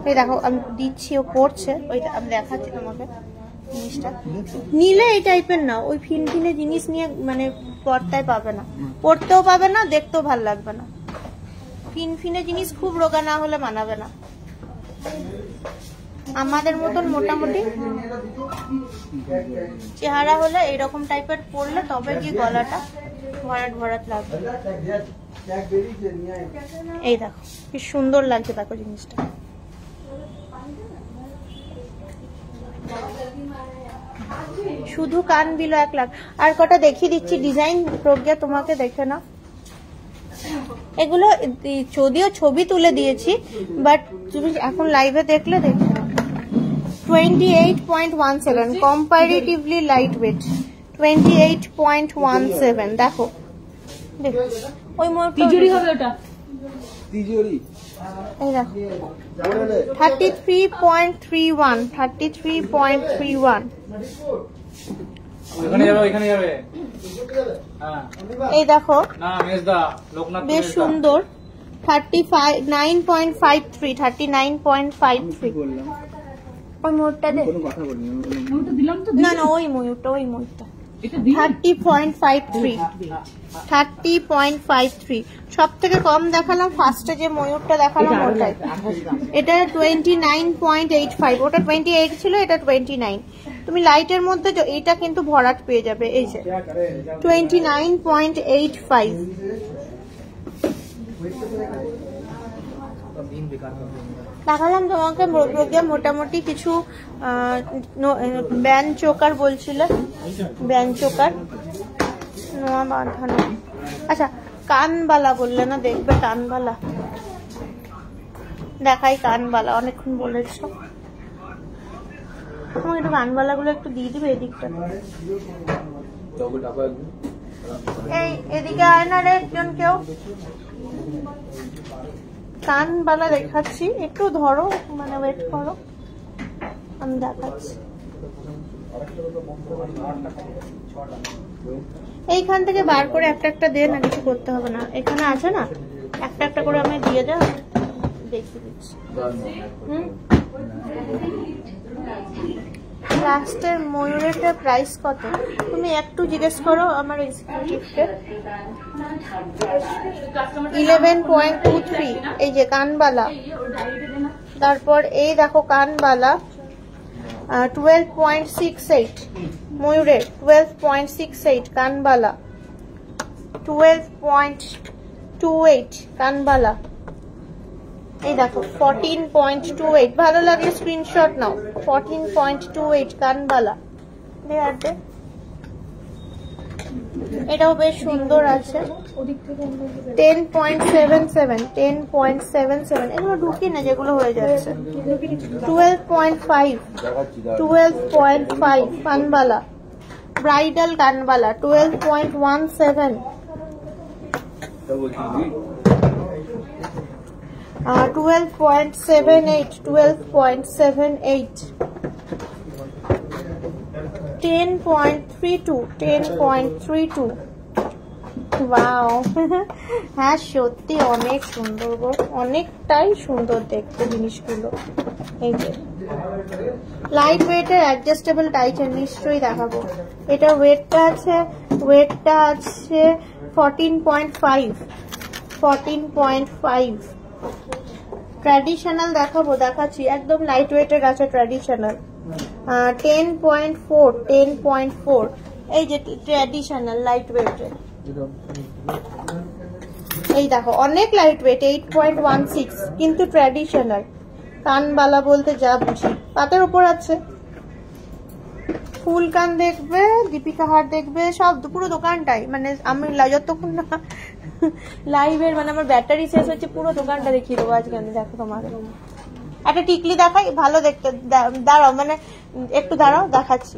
এই দেখো আমি দিচ্ছি, ও পড়ছে, ওইটা আমি দেখাচ্ছি তোমাকে জিনিসটা। নিলে এই টাইপের না, ওই ফিনফিনে জিনিস নিয়ে মানে পড়তায় পাবে না, পড়তেও পাবে না, দেখতেও ভালো লাগবে না। ফিনফিনে জিনিস খুব রোগা না হলে মানাবে না। আমাদের মতন মোটামুটি চেহারা হলে এইরকম টাইপের পরলে তবে কি গলাটা ভরাট ভরাট লাগবে। এই দেখো কি সুন্দর লাগছে, দেখো জিনিসটা। শুধু কান দিল 1 লাখ। আর কটা দেখিয়ে দিচ্ছি ডিজাইন, প্রজ্ঞা তোমাকে দেখে না। এগুলো যদিও ছবি তুলে দিয়েছি, বাট তুমি এখন লাইভে দেখলে দেখবে। 28.17 কম্পারেটিভলি লাইট ওয়েট। 28.17 দেখো, দেখো ওই তিজুরি হবে ওটা। এই দেখো 33.31 33.31। এখানে যাবে। এই দেখো না মেজদা লোকনাথ বেশ সুন্দর। 39.53 39.53। ওই ময়ূরটা দে। ওটা দিলাম তো। না না, ওই ময়ূরটা, ওই ময়ূরটা 30.53 30.53। সব থেকে কম দেখালাম ফার্স্টে যে ময়ূরটা দেখালাম ওটাই। এটা 29.85, ওটা 28 ছিল, এটা 29। তুমি লাইটের মধ্যে এটা কিন্তু ভরাট পেয়ে যাবে, এই যে 29.85। দেখালাম তোমাকে মোটামুটি কিছু ব্যান্ড চোকার বলছিল, ব্যান্ড চোকার নোয়া বাঁধানো। আচ্ছা কানবালা বললে না, দেখবে কানবালা দেখাই। কানবালা অনেকক্ষণ বলেছ, তোমাকে একটু কানবালা গুলো একটু দিয়ে দিবে এদিকটা। এই এদিকে আয় না রে একজন কেউ। কানবালা দেখাচ্ছি, একটু ধরো, মানে ওয়েট করো, আমি দেখাচ্ছি। এইখান থেকে বার করে একটা একটা দিয়ে না, কিছু করতে হবে না, এখানে আছে না, একটা একটা করে আমি দিয়ে দাও, দেখিয়ে দিচ্ছি। লাস্টের ময়ূরের প্রাইস কত তুমি একটু জিজ্ঞেস করো আমার এক্সিকিউটিভকে। 11.23 এই যে কানবালা। তারপর এই দেখো কানবালা 12.68 ময়ূরের 12.68 কানবালা। 12.28 কানবালা। এই দেখো 14.28, ভালো লাগলে স্ক্রিনশট নাও। 14.28 কানবালা। এটাও বেশ সুন্দর আছে। 10.77 10.77 এগুলো ঢুকি না, যেগুলো হয়ে যাচ্ছে। 12.5 12.5 কানবালা ব্রাইডাল কানবালা। 12.17 12.78 12.78 10.32 10.32 ওয়াও হ্যাঁ সত্যি অনেক সুন্দর গো, অনেকটাই সুন্দর দেখতে জিনিসগুলো। এই যে লাইট ওয়েটের অ্যাডজাস্টেবল টাইটের নিশ্চয়ই দেখাবো। এটা ওয়েটটা আছে 14.5 14.5। ট্র্যাডিশনাল দেখাবো, দেখাচ্ছি একদম লাইট ওয়েটের আছে ট্র্যাডিশনাল। 10.4 10.4 এই যে ট্র্যাডিশনাল লাইট ওয়েটের। এই দেখো অনেক লাইট ওয়েট, 8.16, কিন্তু ট্র্যাডিশনাল। কানবালা বলতে যা বুঝি, পাতের উপর আছে। ফুল কান দেখবে, দীপিকা হার দেখবে, সব পুরো দোকানটাই, মানে আমি যতক্ষণ না লাইভের মানে আমার ব্যাটারি শেষ হচ্ছে পুরো দোকানটা দেখিয়ে দেবো আজকে আমি। দেখো তোমাকে একটা টিকলি দেখাই, ভালো দেখতে, দাঁড়াও মানে একটু দাঁড়াও দেখাচ্ছি।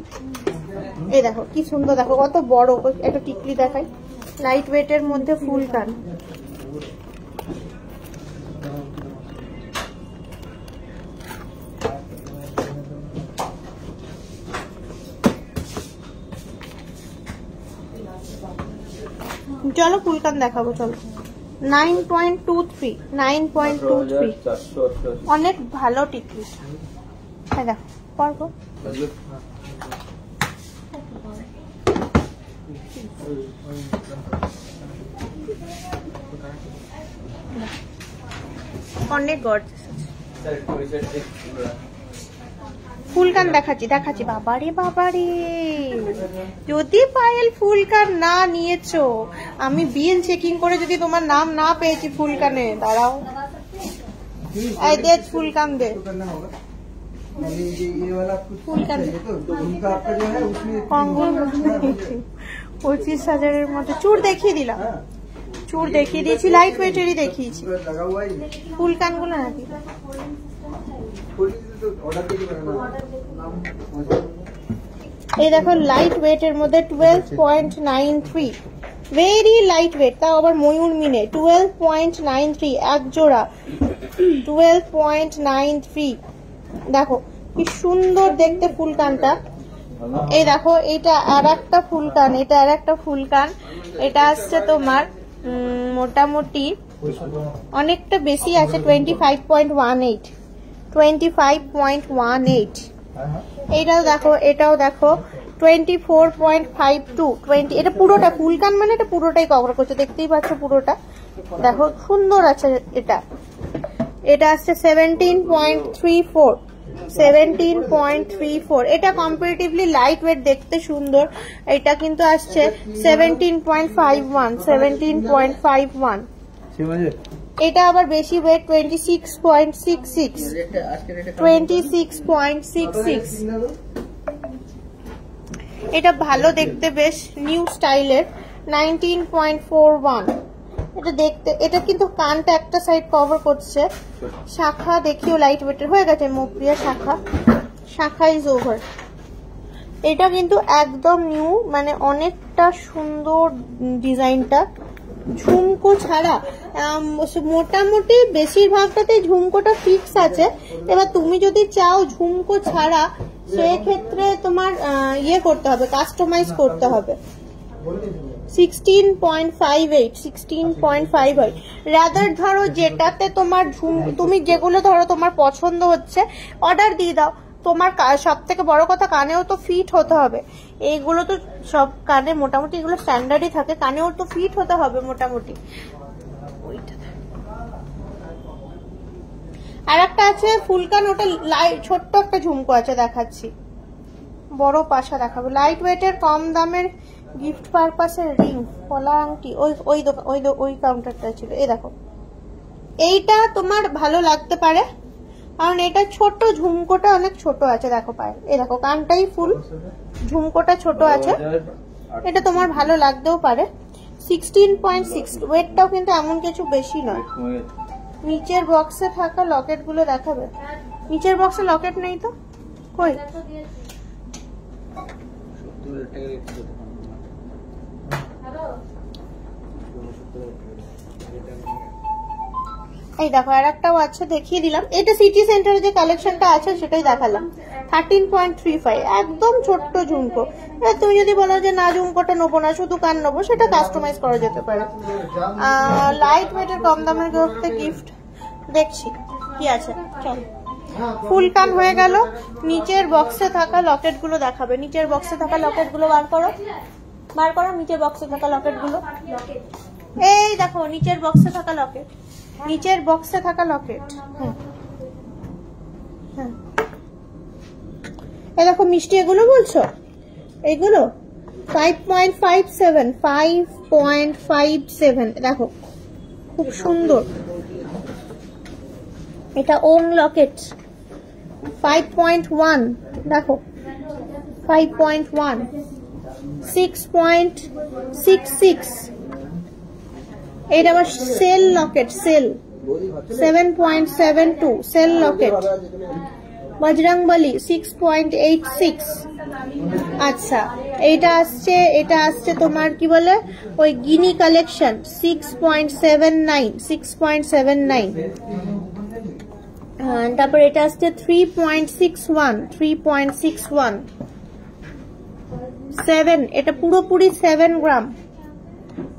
এই দেখো কি সুন্দর, দেখো কত বড় একটা টিকলি দেখাই, লাইট ওয়েটের মধ্যে ফুল কান। চলো ফুল কান দেখাবো, চলো। 9.23, 9.23, অনেক ভালো টিকলি। হ্যাঁ দেখো পারবো। অনেক গর্জিয়াস আছে। ফুল কান দেখাচ্ছি। বাবারে বাবারে, যদি পায়েল ফুল কান না নিয়েছো, আমি বিল চেকিং করে যদি তোমার নাম না পেয়েছি ফুল কানে, দাঁড়াও এই দে ফুল কান দে। ফুল কান 25,000-এর মধ্যে চুর দেখিয়ে দিলাম, চুর দেখিয়ে দিয়েছি, লাইট ওয়েটেরই দেখিয়েছি। ফুল কানগুলো নাকি এই দেখো লাইট ওয়েটের মধ্যে 12.93, ভেরি লাইট ওয়েট, তাও আবার ময়ূর মিনে। 12.93 এক জোড়া, 12.93। দেখো কি সুন্দর দেখতে ফুল কানটা। এই দেখো এটা আর একটা ফুল কান, এটা আর একটা ফুল কান। এটা আসছে তোমার মোটামুটি অনেকটা বেশি আছে, 25.18, 25.18। এইটাও দেখো, এটাও দেখো 24.52, 20। এটা পুরোটা ফুল কান, মানে এটা পুরোটাই কভার করছে, দেখতেই পাচ্ছ পুরোটা। দেখো সুন্দর আছে এটা। এটা আসছে 17.34, 17.34। এটা কম্পারেটিভলি লাইট ওয়েট, দেখতে সুন্দর। এটা কিন্তু আসছে 17.51, 17.51। এটা আবার বেশি ওয়েট, 26.66, 26.66। এটা ভালো দেখতে, বেশ নিউ স্টাইলের, 19.41। এটা দেখতে, এটা কিন্তু কানটা একটা সাইড কভার করছে। শাখা দেখিও লাইট ওয়েটের হয়ে গেছে, মুপ্রিয়া শাখা ইজ ওভার। এটা কিন্তু একদম নিউ, মানে অনেকটা সুন্দর ডিজাইনটা। ঝুমকো ছাড়া মোটামুটি বেশিরভাগটাতে ঝুমকোটা ফিক্স আছে। এবার তুমি যদি চাও ঝুমকো ছাড়া, সেক্ষেত্রে তোমার ইয়ে করতে হবে, কাস্টমাইজ করতে হবে। 16.58, 16.58। রাদার ধরো যেটাতে তোমার তুমি যেগুলো ধরো তোমার পছন্দ হচ্ছে, অর্ডার দিয়ে দাও। তোমার সব থেকে বড় কথা কানেও তো ফিট হতে হবে। এইগুলো তো সব কানে মোটামুটি এগুলো স্ট্যান্ডার্ডই থাকে, কানেও তো ফিট হতে হবে মোটামুটি। আর একটা আছে ফুল কান, ওটা ছোট্ট একটা ঝুমকো আছে, দেখাচ্ছি। বড় পাশা দেখাবো, লাইট ওয়েটের কম দামের গিফট পারপাসের রিং, পলার আংটি। ওই কাউন্টারটা ছিল। এই দেখো এইটা তোমার ভালো লাগতে পারে, কারণ এটা ছোট, ঝুমকোটা অনেক ছোট আছে। দেখো পায়ে, এই দেখো কানটাই ফুল, ঝুমকোটা ছোট আছে। এটা তোমার ভালো লাগতেও পারে। 16.6, ওয়েটটাও কিন্তু এমন কিছু বেশি নয়। নিচের বক্সে থাকা লকেট গুলো দেখাবে। নিচের বক্সে লকেট নেই তো, কই? এই দেখো আর একটাও আছে, দেখিয়ে দিলাম। এটা সিটি সেন্টারে যে কালেকশনটা আছে সেটাই দেখালাম। 13.35, একদম ছোট্ট ঝুমকো। তুমি যদি বলো যে না ঝুমকোটা নেবো না, শুধু কান নেবো, সেটা কাস্টমাইজ করা যেতে পারে। লাইট ওয়েটের কম দামের গিফট দেখছি কি আছে, চল। ফুল কান হয়ে গেল। নিচের বক্সে থাকা লকেট গুলো দেখাবে। নিচের বক্সে থাকা লকেট গুলো বার করো, নিচের বক্সে থাকা লকেট গুলো। এই দেখো নিচের বক্সে থাকা লকেট, নিচের বক্সে থাকা লকেট। হ্যাঁ এই দেখো মিষ্টি, এগুলো বলছো? এইগুলো 5.57, 5.57 দেখো খুব সুন্দর। এটা ওং লকেট 5.1, দেখো 5.1, 6.66। এটা আবার সেল লকেট, সেল 7.72 সেল লকেট। বজরংবলী 6.86। আচ্ছা, এটা আসছে তোমার কি বলে ওই গিনি কালেকশন 6.79। তারপর এটা আসছে 3.61। 7, এটা পুরোপুরি 7 গ্রাম,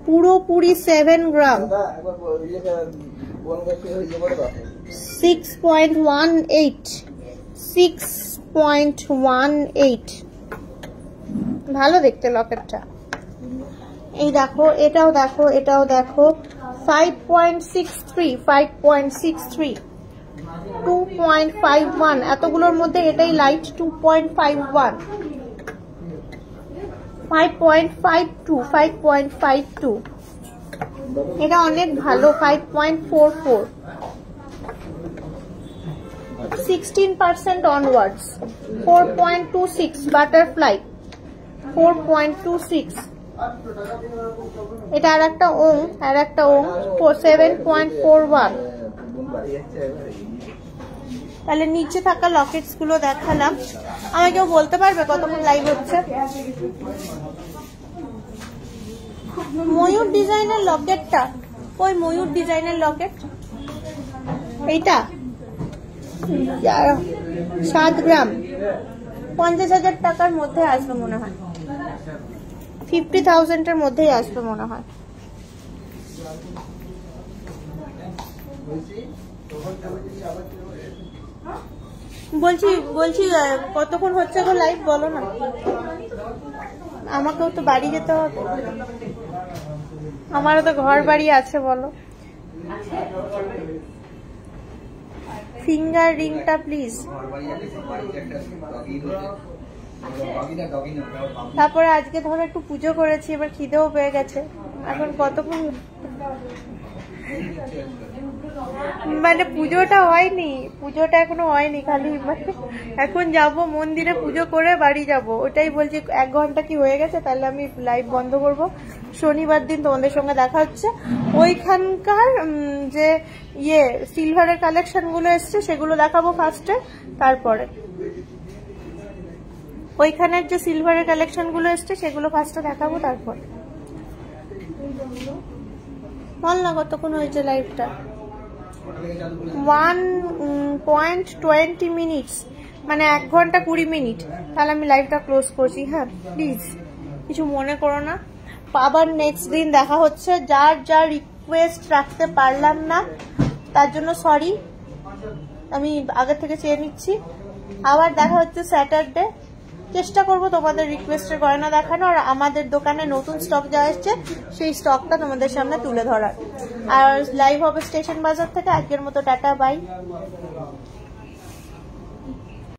পুরোপুরি 7 গ্রাম। 6.18। ভালো দেখতে লকেটটা। এই দেখো, এটাও দেখো, এটাও দেখো 5.63। 2.51, এতগুলোর মধ্যে এটাই লাইট 2.51। 5.52। এটা অনেক ভালো 5.44। 16% onwards 4.26 বাটারফ্লাই 4.26। এটা আর একটা ওং 7.41। তাহলে নিচে থাকা লকেটস গুলো দেখালাম। আমাকে কেউ বলতে পারবে কতক্ষণ লাইভ হচ্ছে? ময়ূর ডিজাইনের লকেটটা ওই ময়ূর ডিজাইনের লকেট এইটা 7 গ্রাম 50,000 টাকার মধ্যে আসবে মনে হয়, 50,000 এর মধ্যেই আসবে মনে হয়। বলছি কতক্ষণ হচ্ছে গো লাইভ বলো না, আমাকেও তো বাড়ি যেতে হবে, আমারও তো ঘর বাড়ি আছে। বলো ফিঙ্গার রিংটা প্লিজ। তারপরে আজকে ধরো একটু পুজো করেছি, এবার খিদেও পেয়ে গেছে। এখন কতক্ষণ মানে পুজোটা হয়নি, পুজোটা এখনো হয়নি, খালি এখন যাব মন্দিরে পুজো করে বাড়ি যাব। ওটাই বলছি 1 ঘন্টা কি হয়ে গেছে, তাহলে আমি লাইভ বন্ধ করব। শনিবার দিন তোমাদের সঙ্গে দেখা হচ্ছে। ওইখানকার যে সিলভারের কালেকশন গুলো এসছে সেগুলো দেখাবো ফার্স্টে, তারপরে ওইখানের যে সিলভারের কালেকশন গুলো এসছে সেগুলো ফার্স্টে দেখাবো, তারপর বল না কতক্ষণ হয়েছে লাইভটা। 1.20 মিনিটস, মানে 1 ঘন্টা 20 মিনিট। তাহলে আমি লাইভটা ক্লোজ করছি। হ্যাঁ প্লিজ কিছু মনে করো না। আবার নেক্সট দিন দেখা হচ্ছে। যার যার রিকোয়েস্ট রাখতে পারলাম না তার জন্য সরি, আমি আগে থেকে চেয়ে নিচ্ছি। আবার দেখা হচ্ছে স্যাটারডে। চেষ্টা করব তোমাদের রিকোয়েস্টের গয়না দেখানো, আর আমাদের দোকানে নতুন স্টক যা এসছে সেই স্টকটা তোমাদের সামনে তুলে ধরার। আর লাইভ হবে স্টেশন বাজার থেকে। আজকের মতো টাটা, বাই।